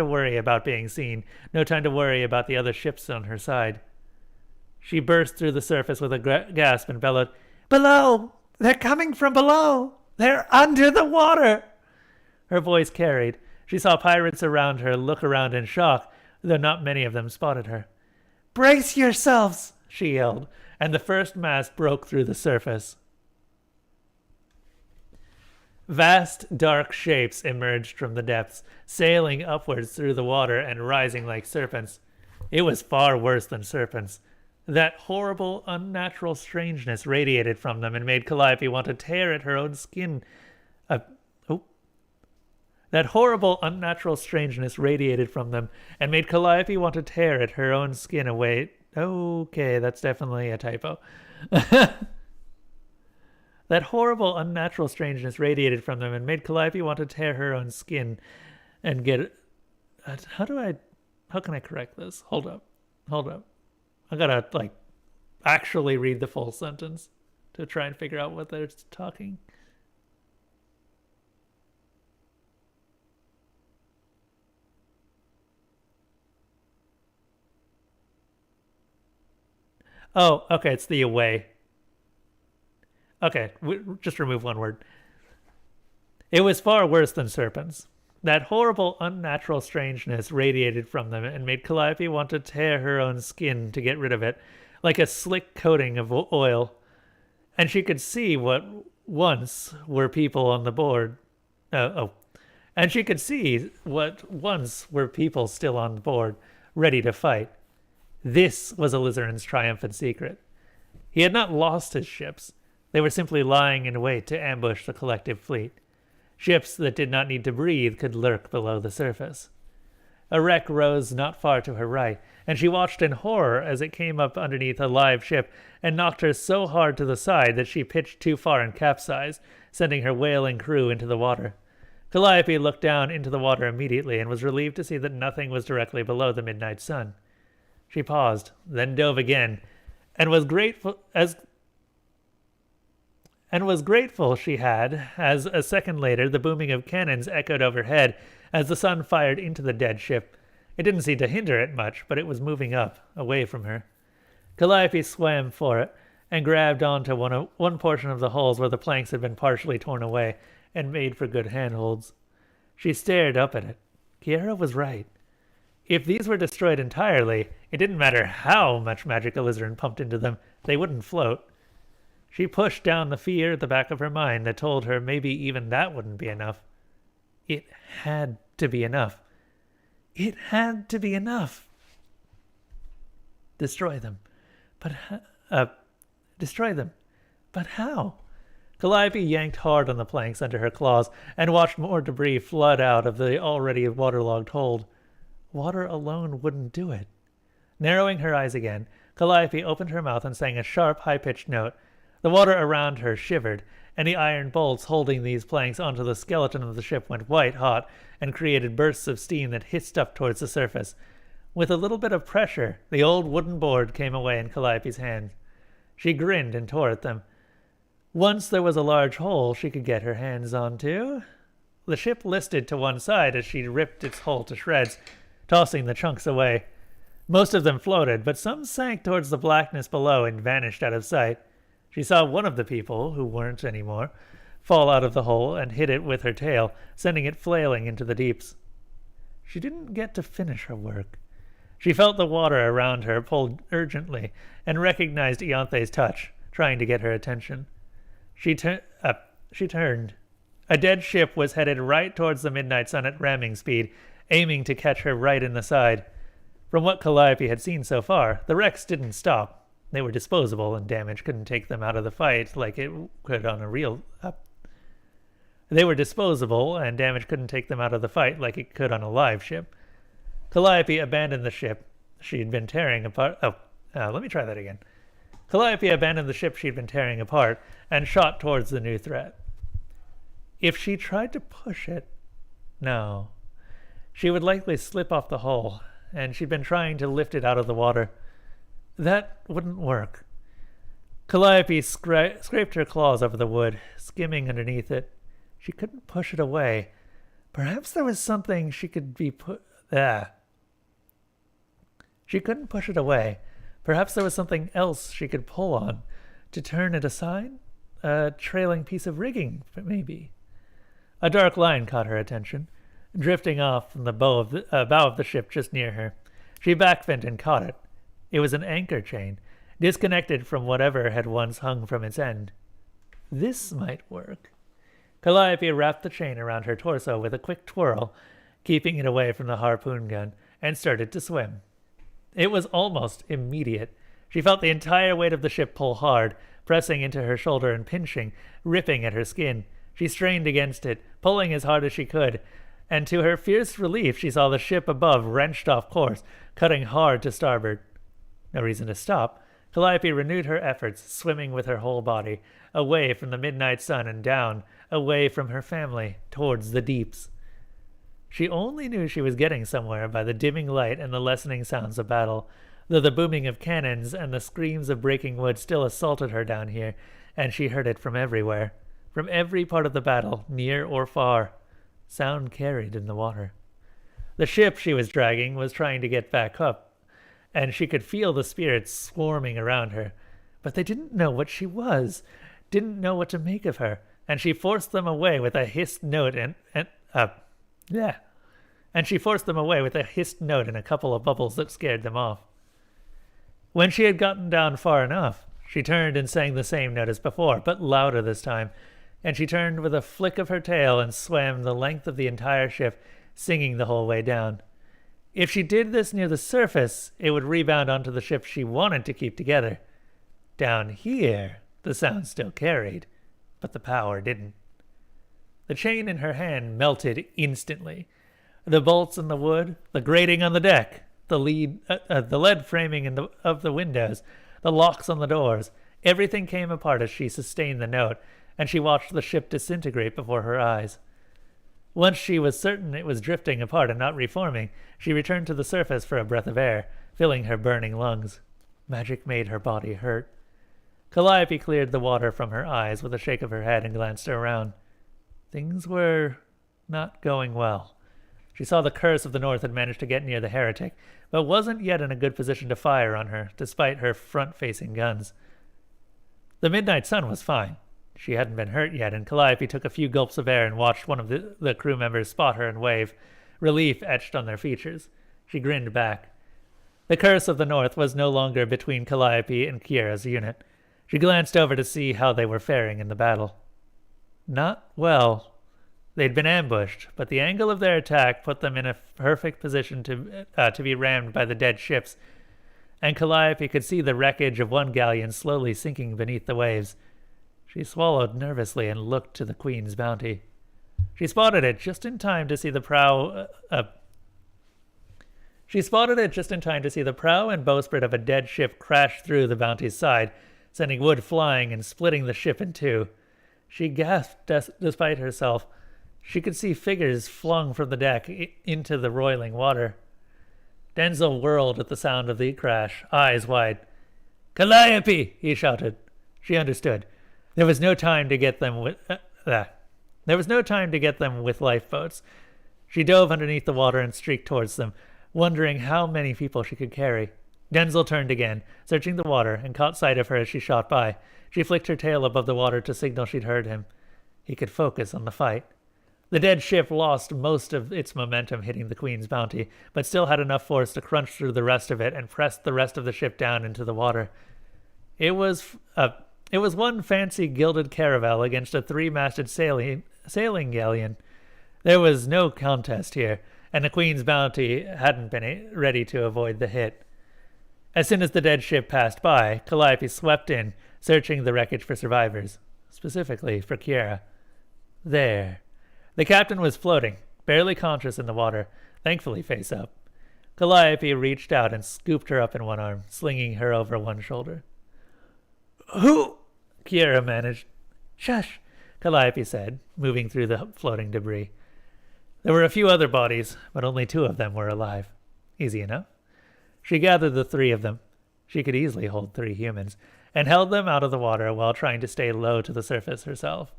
worry about being seen. No time to worry about the other ships on her side. She burst through the surface with a gasp and bellowed, "Below! They're coming from below! They're under the water!" Her voice carried. She saw pirates around her look around in shock, though not many of them spotted her. "Brace yourselves!" she yelled, and the first mast broke through the surface. Vast, dark shapes emerged from the depths, sailing upwards through the water and rising like serpents. It was far worse than serpents. That horrible, unnatural strangeness radiated from them and made Calliope want to tear at her own skin. That horrible, unnatural strangeness radiated from them and made Calliope want to tear at her own skin away. Okay, that's definitely a typo. That horrible, unnatural strangeness radiated from them and made Calliope want to tear her own skin and get... How can I correct this? Hold up. I gotta, actually read the full sentence to try and figure out what they're talking. Oh, okay, it's the away. Okay, just remove one word. It was far worse than serpents. That horrible, unnatural strangeness radiated from them and made Calliope want to tear her own skin to get rid of it, like a slick coating of oil. And she could see what once were people on the board. And she could see what once were people still on board, ready to fight. This was Alizarin's triumphant secret. He had not lost his ships. They were simply lying in wait to ambush the collective fleet. Ships that did not need to breathe could lurk below the surface. A wreck rose not far to her right, and she watched in horror as it came up underneath a live ship and knocked her so hard to the side that she pitched too far and capsized, sending her wailing crew into the water. Calliope looked down into the water immediately and was relieved to see that nothing was directly below the midnight sun. She paused, then dove again, and was grateful she had, as a second later the booming of cannons echoed overhead as the sun fired into the dead ship. It didn't seem to hinder it much, but it was moving up, away from her. Calliope swam for it and grabbed onto one portion of the hulls where the planks had been partially torn away and made for good handholds. She stared up at it. Kiera was right. If these were destroyed entirely, it didn't matter how much magic Alizarin pumped into them, they wouldn't float. She pushed down the fear at the back of her mind that told her maybe even that wouldn't be enough. It had to be enough. It had to be enough. Destroy them. Destroy them. But how? Calliope yanked hard on the planks under her claws and watched more debris flood out of the already waterlogged hold. Water alone wouldn't do it. Narrowing her eyes again, Calliope opened her mouth and sang a sharp, high-pitched note. The water around her shivered, and the iron bolts holding these planks onto the skeleton of the ship went white-hot and created bursts of steam that hissed up towards the surface. With a little bit of pressure, the old wooden board came away in Calliope's hand. She grinned and tore at them. Once there was a large hole she could get her hands onto. The ship listed to one side as she ripped its hull to shreds, tossing the chunks away. Most of them floated, but some sank towards the blackness below and vanished out of sight. She saw one of the people, who weren't anymore, fall out of the hole and hit it with her tail, sending it flailing into the deeps. She didn't get to finish her work. She felt the water around her pull urgently and recognized Ianthe's touch, trying to get her attention. She turned. A dead ship was headed right towards the midnight sun at ramming speed, aiming to catch her right in the side. From what Calliope had seen so far, the wrecks didn't stop. They were disposable, and damage couldn't take them out of the fight like it could on a real... They were disposable, and damage couldn't take them out of the fight like it could on a live ship. Calliope abandoned the ship she'd been tearing apart... let me try that again. Calliope abandoned the ship she'd been tearing apart and shot towards the new threat. If she tried to push it... No. She would likely slip off the hull, and she'd been trying to lift it out of the water. That wouldn't work. Calliope scraped her claws over the wood, skimming underneath it. She couldn't push it away. Perhaps there was something she could be She couldn't push it away. Perhaps there was something else she could pull on to turn it aside? A trailing piece of rigging, maybe. A dark line caught her attention, drifting off from the bow of the ship just near her. She backflipped and caught it. It was an anchor chain, disconnected from whatever had once hung from its end. This might work. Calliope wrapped the chain around her torso with a quick twirl, keeping it away from the harpoon gun, and started to swim. It was almost immediate. She felt the entire weight of the ship pull hard, pressing into her shoulder and pinching, ripping at her skin. She strained against it, pulling as hard as she could, and to her fierce relief she saw the ship above wrenched off course, cutting hard to starboard. No reason to stop. Calliope renewed her efforts, swimming with her whole body, away from the midnight sun and down, away from her family, towards the deeps. She only knew she was getting somewhere by the dimming light and the lessening sounds of battle, though the booming of cannons and the screams of breaking wood still assaulted her down here, and she heard it from everywhere, from every part of the battle, near or far. Sound carried in the water. The ship she was dragging was trying to get back up, and she could feel the spirits swarming around her. But they didn't know what she was, didn't know what to make of her, and she forced them away with a hissed note and she forced them away with a hissed note and a couple of bubbles that scared them off. When she had gotten down far enough, she turned and sang the same note as before, but louder this time, and she turned with a flick of her tail and swam the length of the entire ship, singing the whole way down. If she did this near the surface, it would rebound onto the ship she wanted to keep together. Down here, the sound still carried, but the power didn't. The chain in her hand melted instantly. The bolts in the wood, the grating on the deck, the lead framing of the windows, the locks on the doors, everything came apart as she sustained the note, and she watched the ship disintegrate before her eyes. Once she was certain it was drifting apart and not reforming, she returned to the surface for a breath of air, filling her burning lungs. Magic made her body hurt. Calliope cleared the water from her eyes with a shake of her head and glanced around. Things were not going well. She saw the curse of the North had managed to get near the heretic, but wasn't yet in a good position to fire on her, despite her front-facing guns. The midnight sun was fine. She hadn't been hurt yet, and Calliope took a few gulps of air and watched one of the crew members spot her and wave, relief etched on their features. She grinned back. The curse of the North was no longer between Calliope and Kiera's unit. She glanced over to see how they were faring in the battle. Not well. They'd been ambushed, but the angle of their attack put them in a perfect position to be rammed by the dead ships, and Calliope could see the wreckage of one galleon slowly sinking beneath the waves. She swallowed nervously and looked to the Queen's Bounty. She spotted it just in time to see the prow and bowsprit of a dead ship crash through the Bounty's side, sending wood flying and splitting the ship in two. She gasped despite herself. She could see figures flung from the deck into the roiling water. Denzel whirled at the sound of the crash, eyes wide. "Calliope!" he shouted. She understood. There was no time to get them with lifeboats. She dove underneath the water and streaked towards them, wondering how many people she could carry. Denzel turned again, searching the water, and caught sight of her as she shot by. She flicked her tail above the water to signal she'd heard him. He could focus on the fight. The dead ship lost most of its momentum hitting the Queen's Bounty, but still had enough force to crunch through the rest of it and press the rest of the ship down into the water. It was one fancy gilded caravel against a three-masted sailing galleon. There was no contest here, and the Queen's Bounty hadn't been ready to avoid the hit. As soon as the dead ship passed by, Calliope swept in, searching the wreckage for survivors, specifically for Kiera. There. The captain was floating, barely conscious in the water, thankfully face up. Calliope reached out and scooped her up in one arm, slinging her over one shoulder. "Who?" Kiera managed. "Shush," Calliope said, moving through the floating debris. There were a few other bodies, but only 2 of them were alive. Easy enough. She gathered the 3 of them. She could easily hold 3 humans, and held them out of the water while trying to stay low to the surface herself.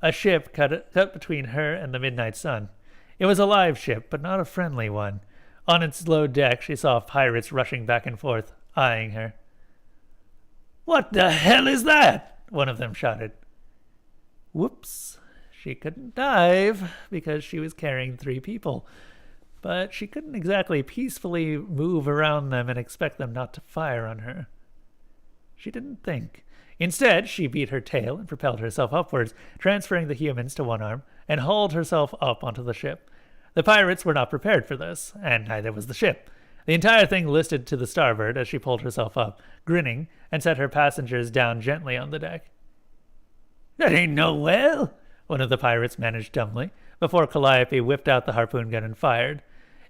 A ship cut between her and the midnight sun. It was a live ship, but not a friendly one. On its low deck, she saw pirates rushing back and forth, eyeing her. "What the hell is that?" one of them shouted. Whoops. She couldn't dive because she was carrying 3 people, but she couldn't exactly peacefully move around them and expect them not to fire on her. She didn't think. Instead, she beat her tail and propelled herself upwards, transferring the humans to one arm, and hauled herself up onto the ship. The pirates were not prepared for this, and neither was the ship. The entire thing listed to the starboard as she pulled herself up, grinning, and set her passengers down gently on the deck. "That ain't no whale," one of the pirates managed dumbly, before Calliope whipped out the harpoon gun and fired.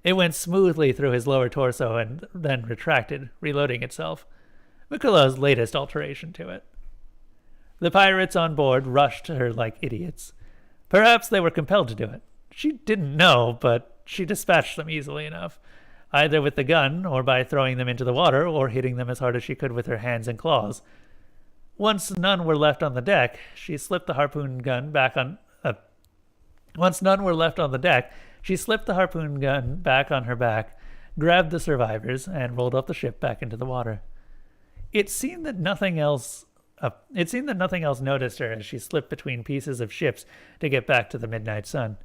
It went smoothly through his lower torso and then retracted, reloading itself. Miquella's latest alteration to it. The pirates on board rushed her like idiots. Perhaps they were compelled to do it. She didn't know, but she dispatched them easily enough, either with the gun or by throwing them into the water or hitting them as hard as she could with her hands and claws. Once none were left on the deck, she slipped the harpoon gun back on her back, grabbed the survivors, and rolled off the ship back into the water. It seemed that nothing else noticed her as she slipped between pieces of ships to get back to the midnight sun.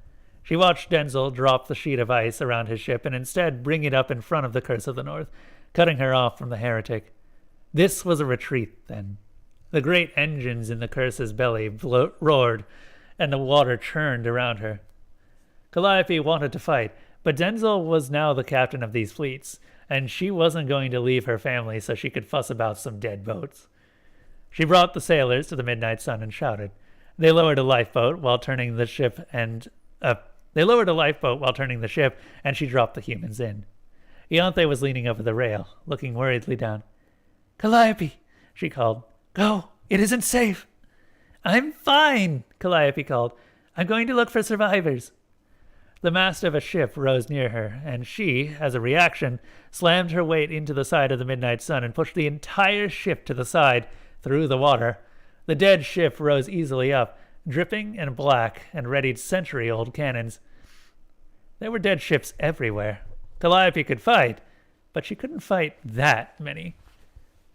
She watched Denzel drop the sheet of ice around his ship and instead bring it up in front of the Curse of the North, cutting her off from the heretic. This was a retreat, then. The great engines in the Curse's belly roared, and the water churned around her. Calliope wanted to fight, but Denzel was now the captain of these fleets, and she wasn't going to leave her family so she could fuss about some dead boats. She brought the sailors to the midnight sun and shouted. They lowered a lifeboat while turning the ship, and she dropped the humans in. Ianthe was leaning over the rail, looking worriedly down. "Calliope," she called. "Go! It isn't safe!" "I'm fine," Calliope called. "I'm going to look for survivors." The mast of a ship rose near her, and she, as a reaction, slammed her weight into the side of the midnight sun and pushed the entire ship to the side, through the water. The dead ship rose easily up, dripping and black, and readied century-old cannons. There were dead ships everywhere. Calliope could fight, but she couldn't fight that many.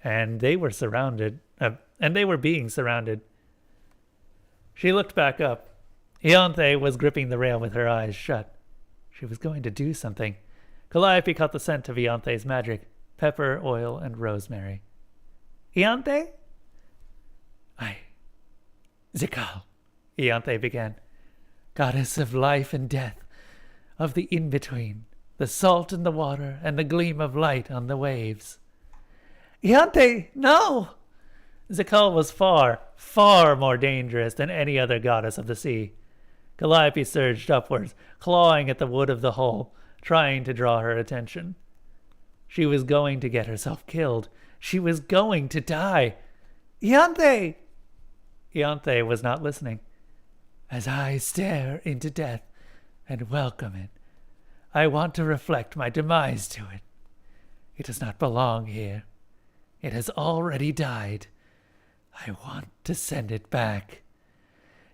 And they were being surrounded. She looked back up. Ianthe was gripping the rail with her eyes shut. She was going to do something. Calliope caught the scent of Ianthe's magic, pepper, oil, and rosemary. "Ianthe?" Zikal, Ianthe began. "Goddess of life and death, of the in-between, the salt in the water and the gleam of light on the waves." "Ianthe, no!" Zikal was far, far more dangerous than any other goddess of the sea. Calliope surged upwards, clawing at the wood of the hull, trying to draw her attention. She was going to get herself killed. She was going to die. "Ianthe!" Ianthe was not listening. "As I stare into death and welcome it, I want to reflect my demise to it. It does not belong here. It has already died. I want to send it back.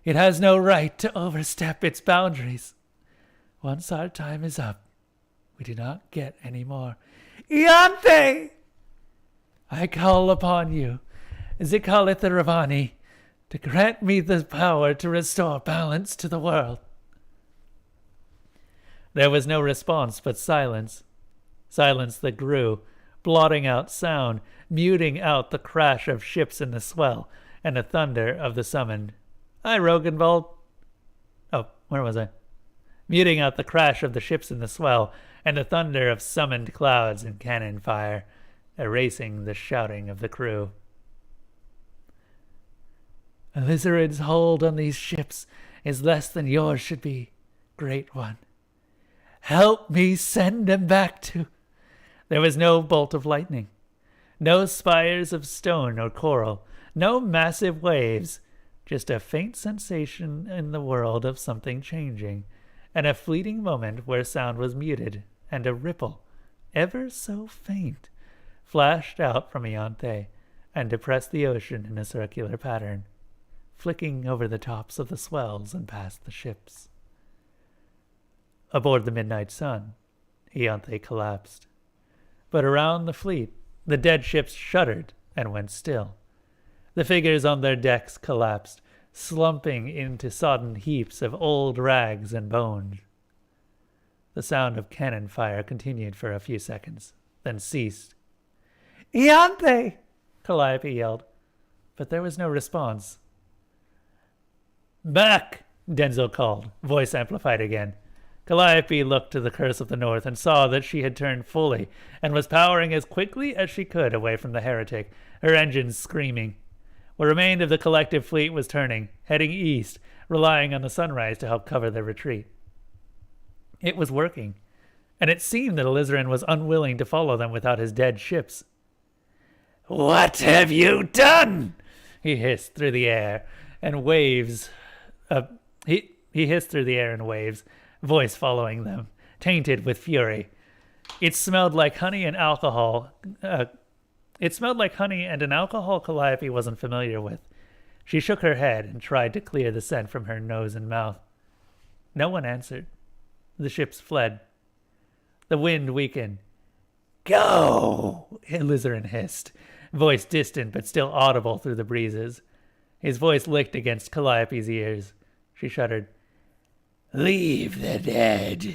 It has no right to overstep its boundaries. Once our time is up, we do not get any more. Ianthe! I call upon you, Zikal Ravani, to grant me the power to restore balance to the world." There was no response but silence. Silence that grew, blotting out sound, muting out the crash of ships in the swell and the thunder of the summoned. Muting out the crash of the ships in the swell and the thunder of summoned clouds and cannon fire, erasing the shouting of the crew. "Alizarid's hold on these ships is less than yours should be, Great One. Help me send them back to—" There was no bolt of lightning, no spires of stone or coral, no massive waves, just a faint sensation in the world of something changing, and a fleeting moment where sound was muted, and a ripple, ever so faint, flashed out from Ianthe and depressed the ocean in a circular pattern, flicking over the tops of the swells and past the ships. Aboard the midnight sun, Ianthe collapsed. But around the fleet, the dead ships shuddered and went still. The figures on their decks collapsed, slumping into sodden heaps of old rags and bones. The sound of cannon fire continued for a few seconds, then ceased. "Ianthe!" Calliope yelled. but there was no response. "Back!" Denzel called, voice amplified again. Calliope looked to the Curse of the North and saw that she had turned fully and was powering as quickly as she could away from the heretic, her engines screaming. What remained of the collective fleet was turning, heading east, relying on the sunrise to help cover their retreat. It was working, and it seemed that Alizarin was unwilling to follow them without his dead ships. "What have you done?" He hissed through the air, and waves. He hissed through the air in waves, voice following them, tainted with fury. It smelled like honey and alcohol. It smelled like honey and an alcohol Calliope wasn't familiar with. She shook her head and tried to clear the scent from her nose and mouth. No one answered. The ships fled. The wind weakened. "Go!" Alizarin hissed, voice distant but still audible through the breezes. His voice licked against Calliope's ears. She shuddered. "Leave the dead.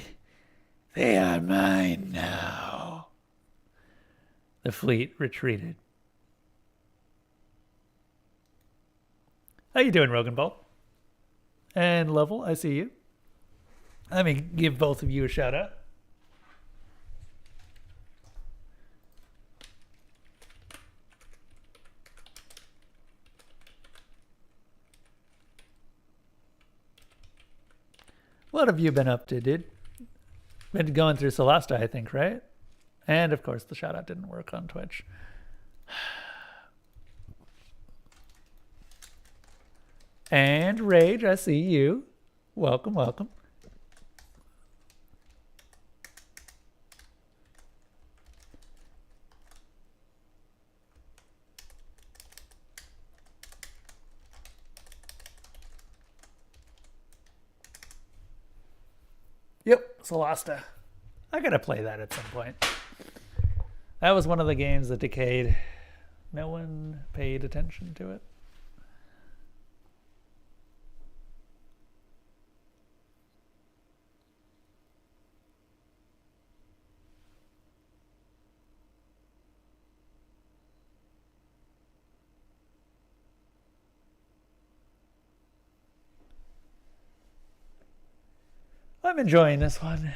They are mine now." The fleet retreated. How you doing, Rogan Ball? And Lovell, I see you. Let me give both of you a shout out. What have you been up to, dude? Been going through Solasta, I think, right? And, of course, the shout-out didn't work on Twitch. And Rage, I see you. Welcome, welcome. Yep, Solasta. I gotta play that at some point. That was one of the games that decayed. No one paid attention to it. I'm enjoying this one.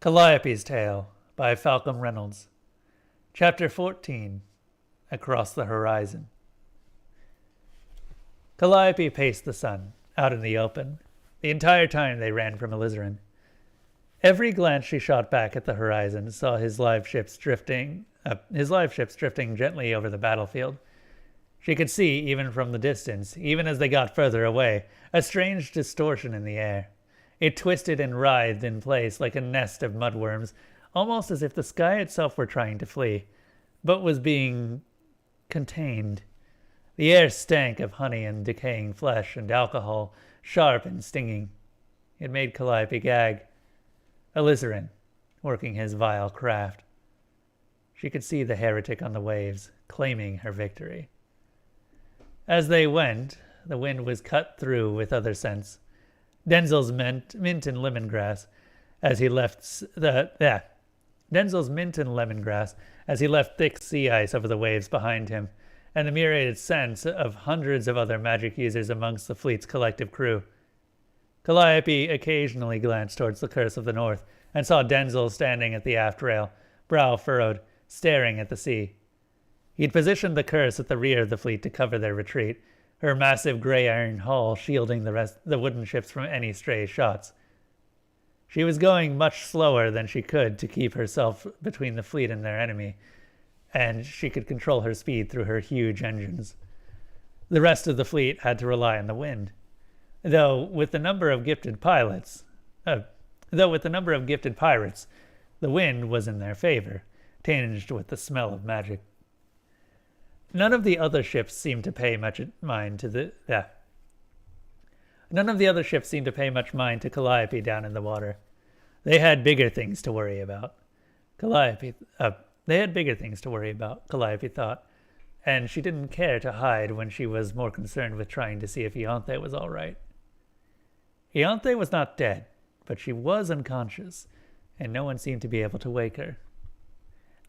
Calliope's Tale by Falcom Reynolds. Chapter 14. Across the Horizon. Calliope paced the sun, out in the open, the entire time they ran from Alizarin. Every glance she shot back at the horizon saw his live ships drifting gently over the battlefield. She could see, even from the distance, even as they got further away, a strange distortion in the air. It twisted and writhed in place like a nest of mudworms, almost as if the sky itself were trying to flee, but was being contained. The air stank of honey and decaying flesh and alcohol, sharp and stinging. It made Calliope gag. Alizarin, working his vile craft. She could see the heretic on the waves, claiming her victory. As they went, the wind was cut through with other scents. Denzel's mint and lemongrass as he left Denzel's mint and lemongrass as he left thick sea ice over the waves behind him, and the myriad scents of hundreds of other magic users amongst the fleet's collective crew. Calliope occasionally glanced towards the Curse of the North and saw Denzel standing at the aft rail, brow furrowed, staring at the sea. He'd positioned the Curse at the rear of the fleet to cover their retreat, her massive gray iron hull shielding the wooden ships from any stray shots. She was going much slower than she could to keep herself between the fleet and their enemy, and she could control her speed through her huge engines. The rest of the fleet had to rely on the wind. Though with the number of gifted pirates, the wind was in their favor, tinged with the smell of magic. None of the other ships seemed to pay much mind to None of the other ships seemed to pay much mind to Calliope down in the water. They had bigger things to worry about. They had bigger things to worry about, Calliope thought, and she didn't care to hide when she was more concerned with trying to see if Ianthe was all right. Ianthe was not dead, but she was unconscious, and no one seemed to be able to wake her.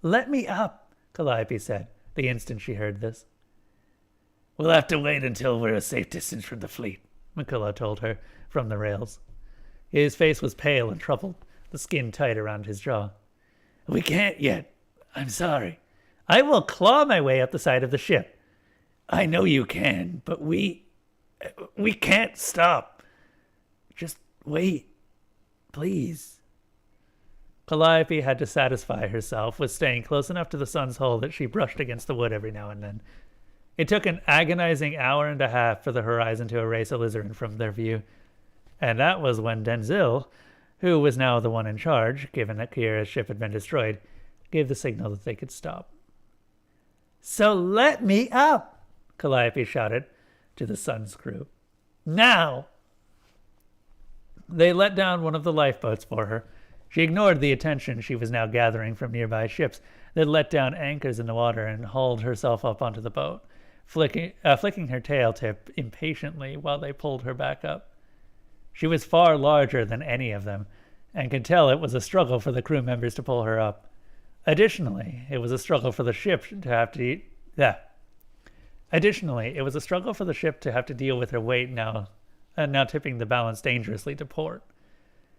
"Let me up," Calliope said, the instant she heard this. "We'll have to wait until we're a safe distance from the fleet," Maquila told her from the rails. His face was pale and troubled, the skin tight around his jaw. "We can't yet. I'm sorry." "I will claw my way up the side of the ship." "I know you can, but we can't stop. Just wait, please." Calliope had to satisfy herself with staying close enough to the sun's hull that she brushed against the wood every now and then. It took an agonizing hour and a half for the horizon to erase Alizarin from their view, and that was when Denzil, who was now the one in charge, given that Kiera's ship had been destroyed, gave the signal that they could stop. "So let me up," Calliope shouted to the sun's crew. "Now!" They let down one of the lifeboats for her. She ignored the attention she was now gathering from nearby ships that let down anchors in the water and hauled herself up onto the boat, flicking her tail tip impatiently while they pulled her back up. She was far larger than any of them, and could tell it was a struggle for the crew members to pull her up. Additionally, it was a struggle for the ship to have to deal with her weight now tipping the balance dangerously to port.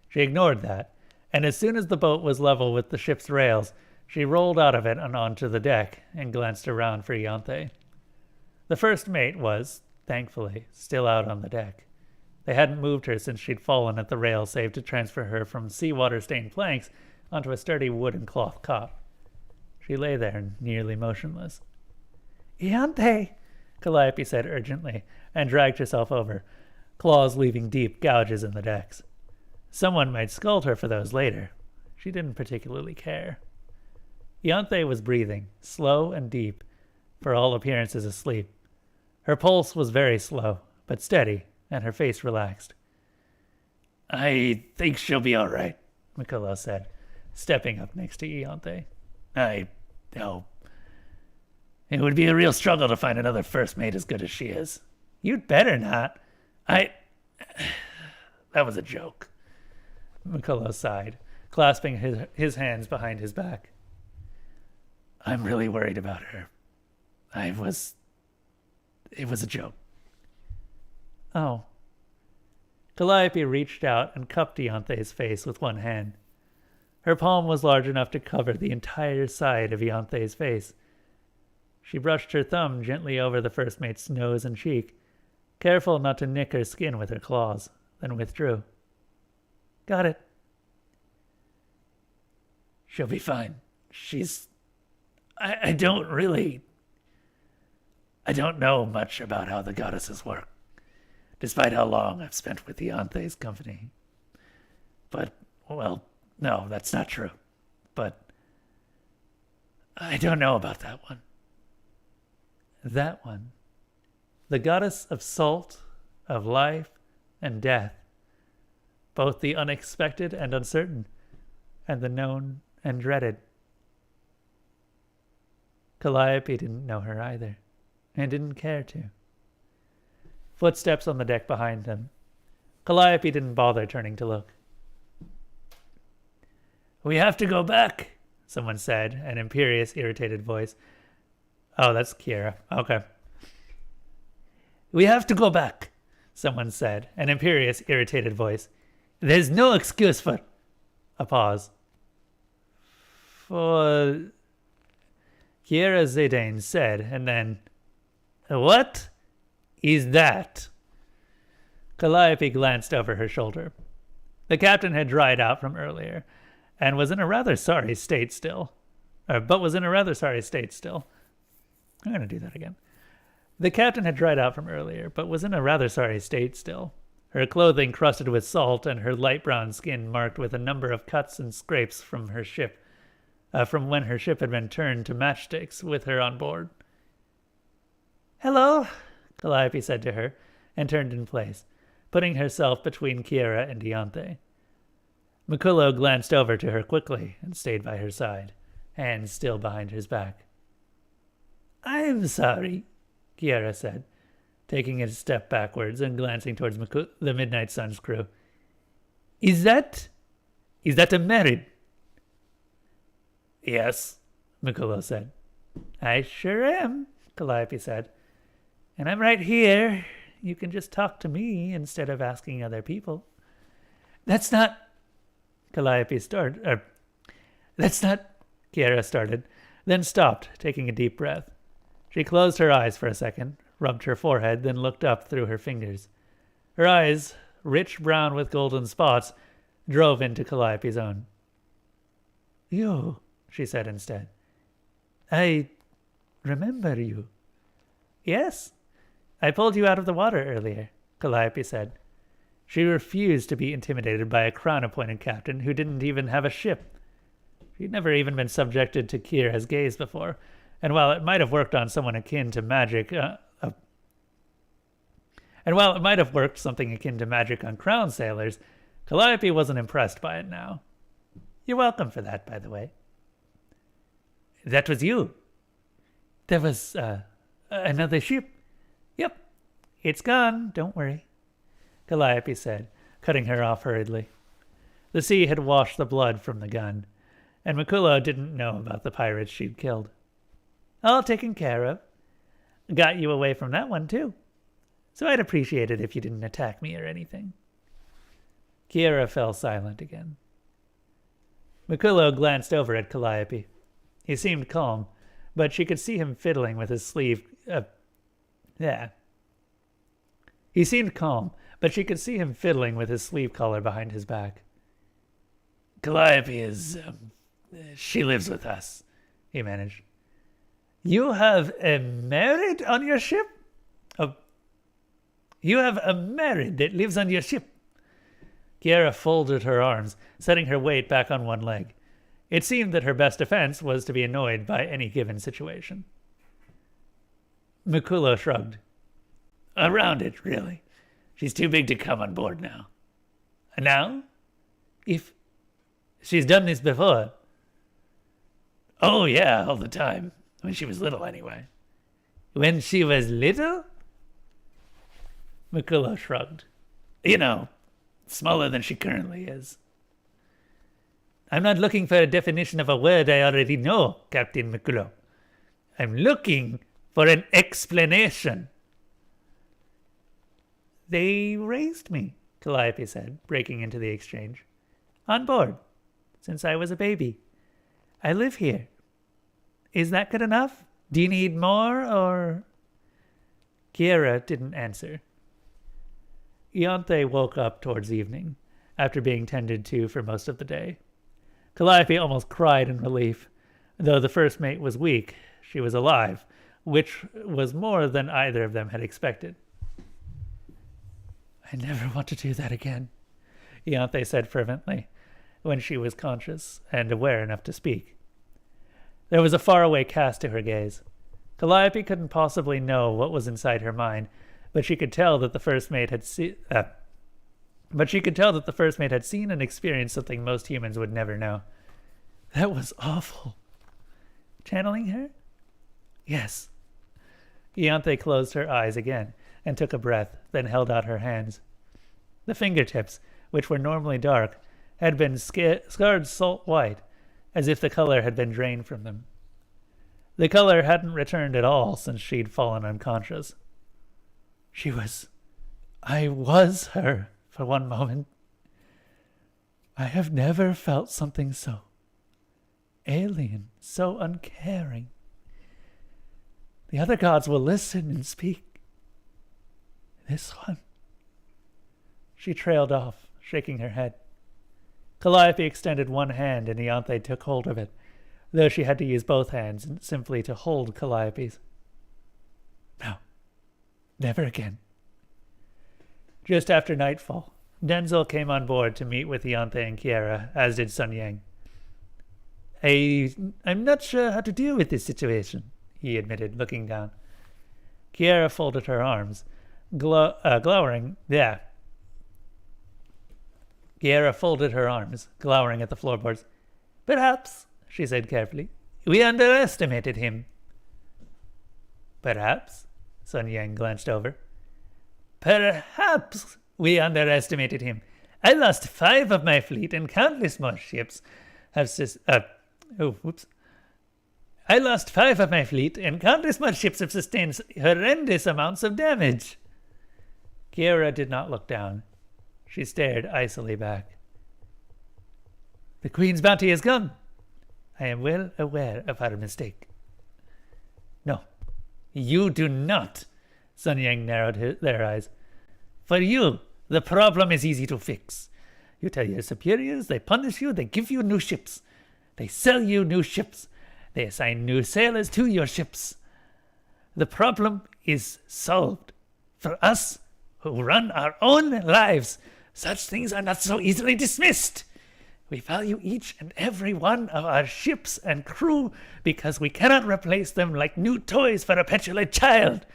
She ignored that, and as soon as the boat was level with the ship's rails, she rolled out of it and onto the deck and glanced around for Ianthe. The first mate was, thankfully, still out on the deck. They hadn't moved her since she'd fallen at the rail save to transfer her from seawater-stained planks onto a sturdy wooden cloth cot. She lay there, nearly motionless. "Ianthe!" Calliope said urgently, and dragged herself over, claws leaving deep gouges in the decks. Someone might scold her for those later. She didn't particularly care. Ianthe was breathing, slow and deep, for all appearances asleep. Her pulse was very slow, but steady, and her face relaxed. "I think she'll be all right," Maquila said, stepping up next to Ianthe. "I know. It would be a real struggle to find another first mate as good as she is." "You'd better not." That was a joke." Maquila sighed, clasping his hands behind his back. "I'm really worried about her. It was a joke." "Oh." Calliope reached out and cupped Ianthe's face with one hand. Her palm was large enough to cover the entire side of Ianthe's face. She brushed her thumb gently over the first mate's nose and cheek, careful not to nick her skin with her claws, then withdrew. "Got it." "She'll be fine. I don't know much about how the goddesses work, despite how long I've spent with Ianthe's company. But, well, no, that's not true. But I don't know about that one." That one. The goddess of salt, of life, and death. Both the unexpected and uncertain, and the known and dreaded. Calliope didn't know her either, and didn't care to. Footsteps on the deck behind them. Calliope didn't bother turning to look. "We have to go back," someone said, an imperious, irritated voice. Oh, that's Kiera. Okay. "We have to go back," someone said, an imperious, irritated voice. "There's no excuse for..." A pause. "For..." Kiera Zidane said, and then, "What is that?" Calliope glanced over her shoulder. The captain had dried out from earlier, and was in a rather sorry state still. I'm going to do that again. The captain had dried out from earlier, but was in a rather sorry state still. Her clothing crusted with salt and her light brown skin marked with a number of cuts and scrapes from when her ship had been turned to matchsticks with her on board. "Hello," Calliope said to her, and turned in place. putting herself between Kiera and Ianthe. Mikulo glanced over to her quickly and stayed by her side, hands still behind his back. I'm sorry, Kiera said, taking a step backwards and glancing towards the Midnight Sun's crew. Is that a merit? Yes, Mikulo said. I sure am, Calliope said. And I'm right here. You can just talk to me instead of asking other people. That's not... Calliope started... That's not... Kiera started, then stopped, taking a deep breath. She closed her eyes for a second, rubbed her forehead, then looked up through her fingers. Her eyes, rich brown with golden spots, drove into Calliope's own. You, she said instead. I remember you. Yes, I pulled you out of the water earlier, Calliope said. She refused to be intimidated by a crown-appointed captain who didn't even have a ship. She'd never even been subjected to Kiera's gaze before, and while it might have worked on someone akin to magic, something akin to magic on crown sailors, Calliope wasn't impressed by it now. You're welcome for that, by the way. That was you. There was, another ship. Yep, it's gone, don't worry, Calliope said, cutting her off hurriedly. The sea had washed the blood from the gun, and Mikulo didn't know about the pirates she'd killed. All taken care of. Got you away from that one, too. So I'd appreciate it if you didn't attack me or anything. Kiera fell silent again. Mikulo glanced over at Calliope. He seemed calm, but she could see him fiddling with his sleeve. He seemed calm, but she could see him fiddling with his sleeve collar behind his back. Calliope is, she lives with us, he managed. You have a merit on your ship? You have a merit that lives on your ship. Kiera folded her arms, setting her weight back on one leg. It seemed that her best defense was to be annoyed by any given situation. Mikulo shrugged. Around it, really. She's too big to come on board now. Now? If she's done this before. Oh, yeah, all the time. When she was little, anyway. When she was little? Mikulo shrugged. You know, smaller than she currently is. I'm not looking for a definition of a word I already know, Captain Mikulo. I'm looking for an explanation. They raised me, Calliope said, breaking into the exchange. On board, since I was a baby. I live here. Is that good enough? Do you need more, or... Kiera didn't answer. Ianthe woke up towards evening, after being tended to for most of the day. Calliope almost cried in relief. Though the first mate was weak, she was alive, which was more than either of them had expected. I never want to do that again, Ianthe said fervently, when she was conscious and aware enough to speak. There was a faraway cast to her gaze. Calliope couldn't possibly know what was inside her mind, but she could tell that the first mate had seen and experienced something most humans would never know. That was awful. Channeling her? Yes. Ianthe closed her eyes again and took a breath, then held out her hands. The fingertips, which were normally dark, had been scarred salt white, as if the color had been drained from them. The color hadn't returned at all since she'd fallen unconscious. I was her for one moment. I have never felt something so alien, so uncaring. The other gods will listen and speak. This one... She trailed off, shaking her head. Calliope extended one hand and Ianthe took hold of it, though she had to use both hands simply to hold Calliope's. No, never again. Just after nightfall, Denzel came on board to meet with Ianthe and Kiera, as did Sun Yang. I'm not sure how to deal with this situation, he admitted, looking down. Kiera folded her arms, glowering. Yeah, Kiera folded her arms, glowering at the floorboards. Perhaps, she said carefully, we underestimated him. Perhaps? Sun Yang glanced over. Perhaps we underestimated him. I lost 5 of my fleet and countless more ships I lost 5 of my fleet and countless more ships have sustained horrendous amounts of damage. Kiera did not look down. She stared icily back. The Queen's bounty has gone. I am well aware of our mistake. No, you do not. Sun Yang narrowed their eyes. For you, the problem is easy to fix. You tell your superiors, they punish you, they give you new ships. They sell you new ships. They assign new sailors to your ships. The problem is solved. For us, who run our own lives, such things are not so easily dismissed. We value each and every one of our ships and crew because we cannot replace them like new toys for a petulant child.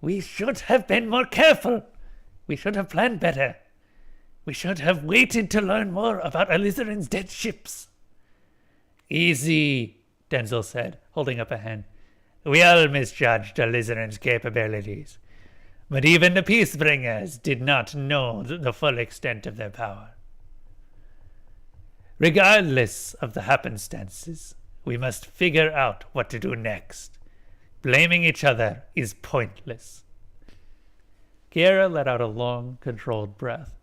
We should have been more careful. We should have planned better. We should have waited to learn more about Alizarin's dead ships. Easy, Denzel said, holding up a hand. We all misjudged Alizarin's capabilities. But even the Peacebringers did not know the full extent of their power. Regardless of the happenstances, we must figure out what to do next. Blaming each other is pointless. Kiera let out a long, controlled breath.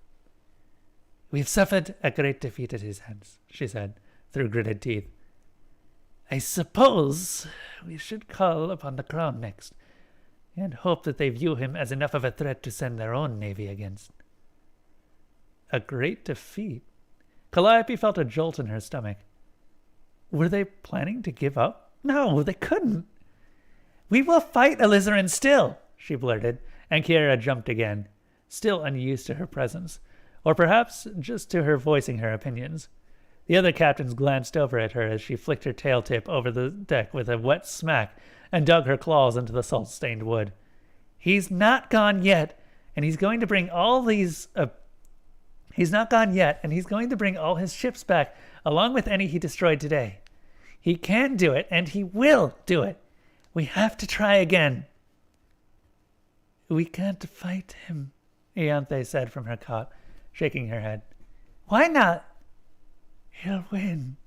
We've suffered a great defeat at his hands, she said, through gritted teeth. I suppose we should call upon the Crown next, and hope that they view him as enough of a threat to send their own navy against. A great defeat? Calliope felt a jolt in her stomach. Were they planning to give up? No, they couldn't. We will fight Alizarin still, she blurted, and Kiera jumped again, still unused to her presence, or perhaps just to her voicing her opinions. The other captains glanced over at her as she flicked her tail tip over the deck with a wet smack and dug her claws into the salt-stained wood. He's not gone yet, and he's going to bring all these... He's not gone yet, and he's going to bring all his ships back, along with any he destroyed today. He can do it, and he will do it. We have to try again. We can't fight him, Ianthe said from her cot, shaking her head. Why not? He'll win.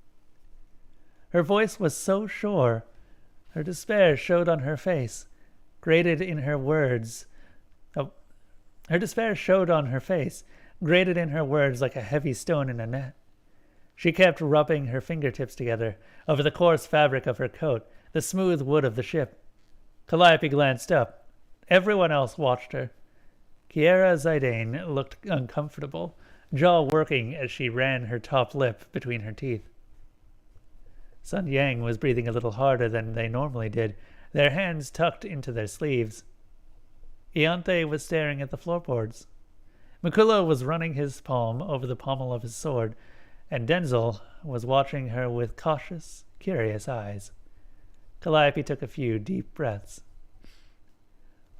Her voice was so sure. Her despair showed on her face, grated in her words. Her despair showed on her face, grated in her words like a heavy stone in a net. She kept rubbing her fingertips together over the coarse fabric of her coat, the smooth wood of the ship. Calliope glanced up. Everyone else watched her. Kiera Zidane looked uncomfortable, jaw working as she ran her top lip between her teeth. Sun Yang was breathing a little harder than they normally did, their hands tucked into their sleeves. Ianthe was staring at the floorboards. Mikula was running his palm over the pommel of his sword, and Denzel was watching her with cautious, curious eyes. Calliope took a few deep breaths.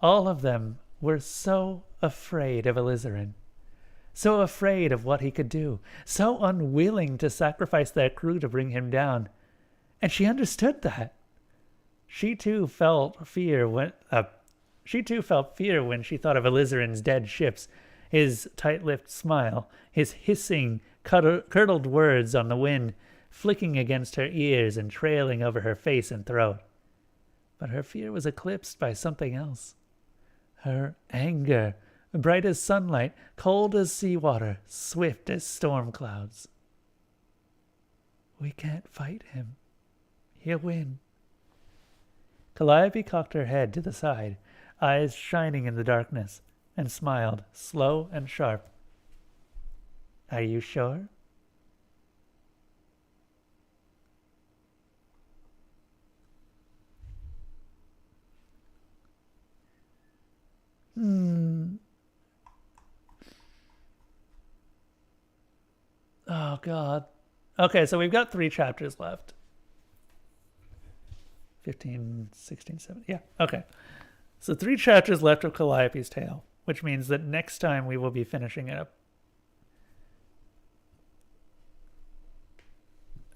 All of them were so afraid of Alizarin, so afraid of what he could do, so unwilling to sacrifice their crew to bring him down. And she understood that. She too felt fear when she thought of Alizarin's dead ships, his tight-lipped smile, his hissing, curdled words on the wind, flicking against her ears and trailing over her face and throat. But her fear was eclipsed by something else. Her anger, bright as sunlight, cold as seawater, swift as storm clouds. We can't fight him. He'll win. Calliope cocked her head to the side, eyes shining in the darkness, and smiled, slow and sharp. Are you sure? Oh, God. Okay, so we've got 3 chapters left. 15, 16, 17. Yeah, okay. So 3 chapters left of Calliope's Tale, which means that next time we will be finishing up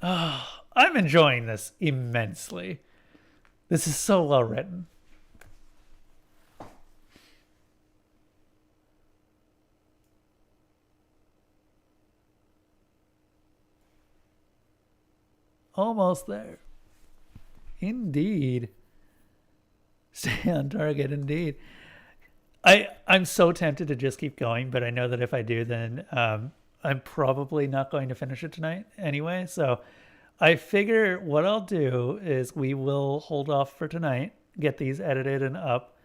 I'm enjoying this immensely. This is so well written. Almost there. Indeed. Stay on target, indeed. I'm so tempted to just keep going, but I know that if I do, then I'm probably not going to finish it tonight anyway. So I figure what I'll do is we will hold off for tonight, get these edited and up.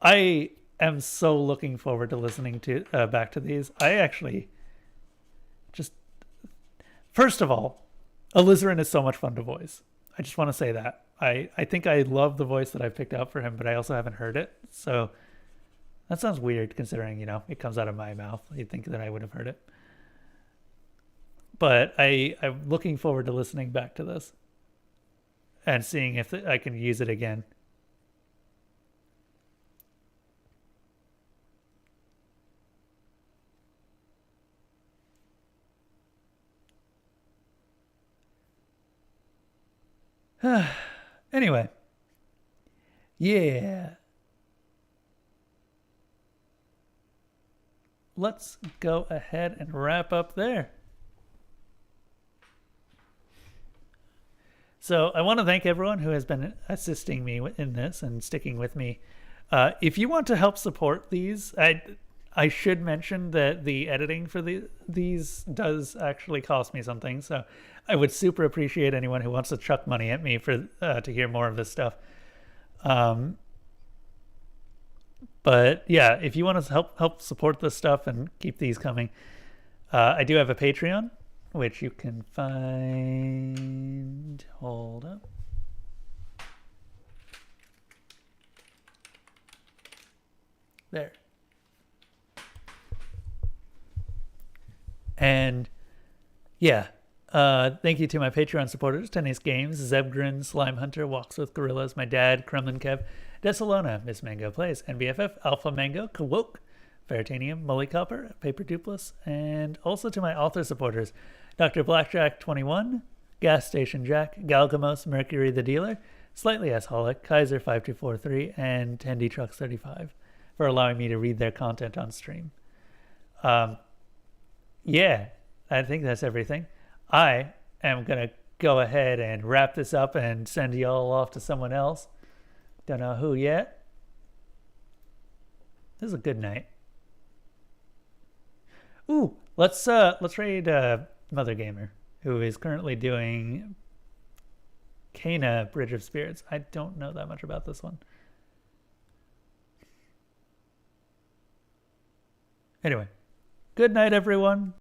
I am so looking forward to listening to back to these. I actually just, first of all, Alizarin is so much fun to voice. I just want to say that. I think I love the voice that I've picked out for him, but I also haven't heard it. So that sounds weird considering, it comes out of my mouth. You'd think that I would have heard it. But I'm looking forward to listening back to this and seeing if I can use it again. Anyway. Yeah. Let's go ahead and wrap up there. So I want to thank everyone who has been assisting me in this and sticking with me. If you want to help support these, I should mention that the editing for these does actually cost me something. So I would super appreciate anyone who wants to chuck money at me for to hear more of this stuff. But yeah, if you want to help support this stuff and keep these coming, I do have a Patreon, which you can find. Hold up. There. And yeah, thank you to my Patreon supporters: Tennis Games, Zebgrin, Slime Hunter, Walks with Gorillas, my dad, Kremlin Kev, Desalona, Miss Mango Plays, NBFF, Alpha Mango, Kawok, Veritanium, Molly Copper, Paper Duplis, and also to my author supporters: Dr. Blackjack 21, Gas Station Jack, Galgamos, Mercury the Dealer, Slightly Asholic, Kaiser 5243, and Tendy Trucks 35 for allowing me to read their content on stream. Yeah, I think that's everything. I am going to go ahead and wrap this up and send you all off to someone else. Don't know who yet. This is a good night. Ooh, let's raid Mother Gamer, who is currently doing Kana Bridge of Spirits. I don't know that much about this one. Anyway, good night, everyone.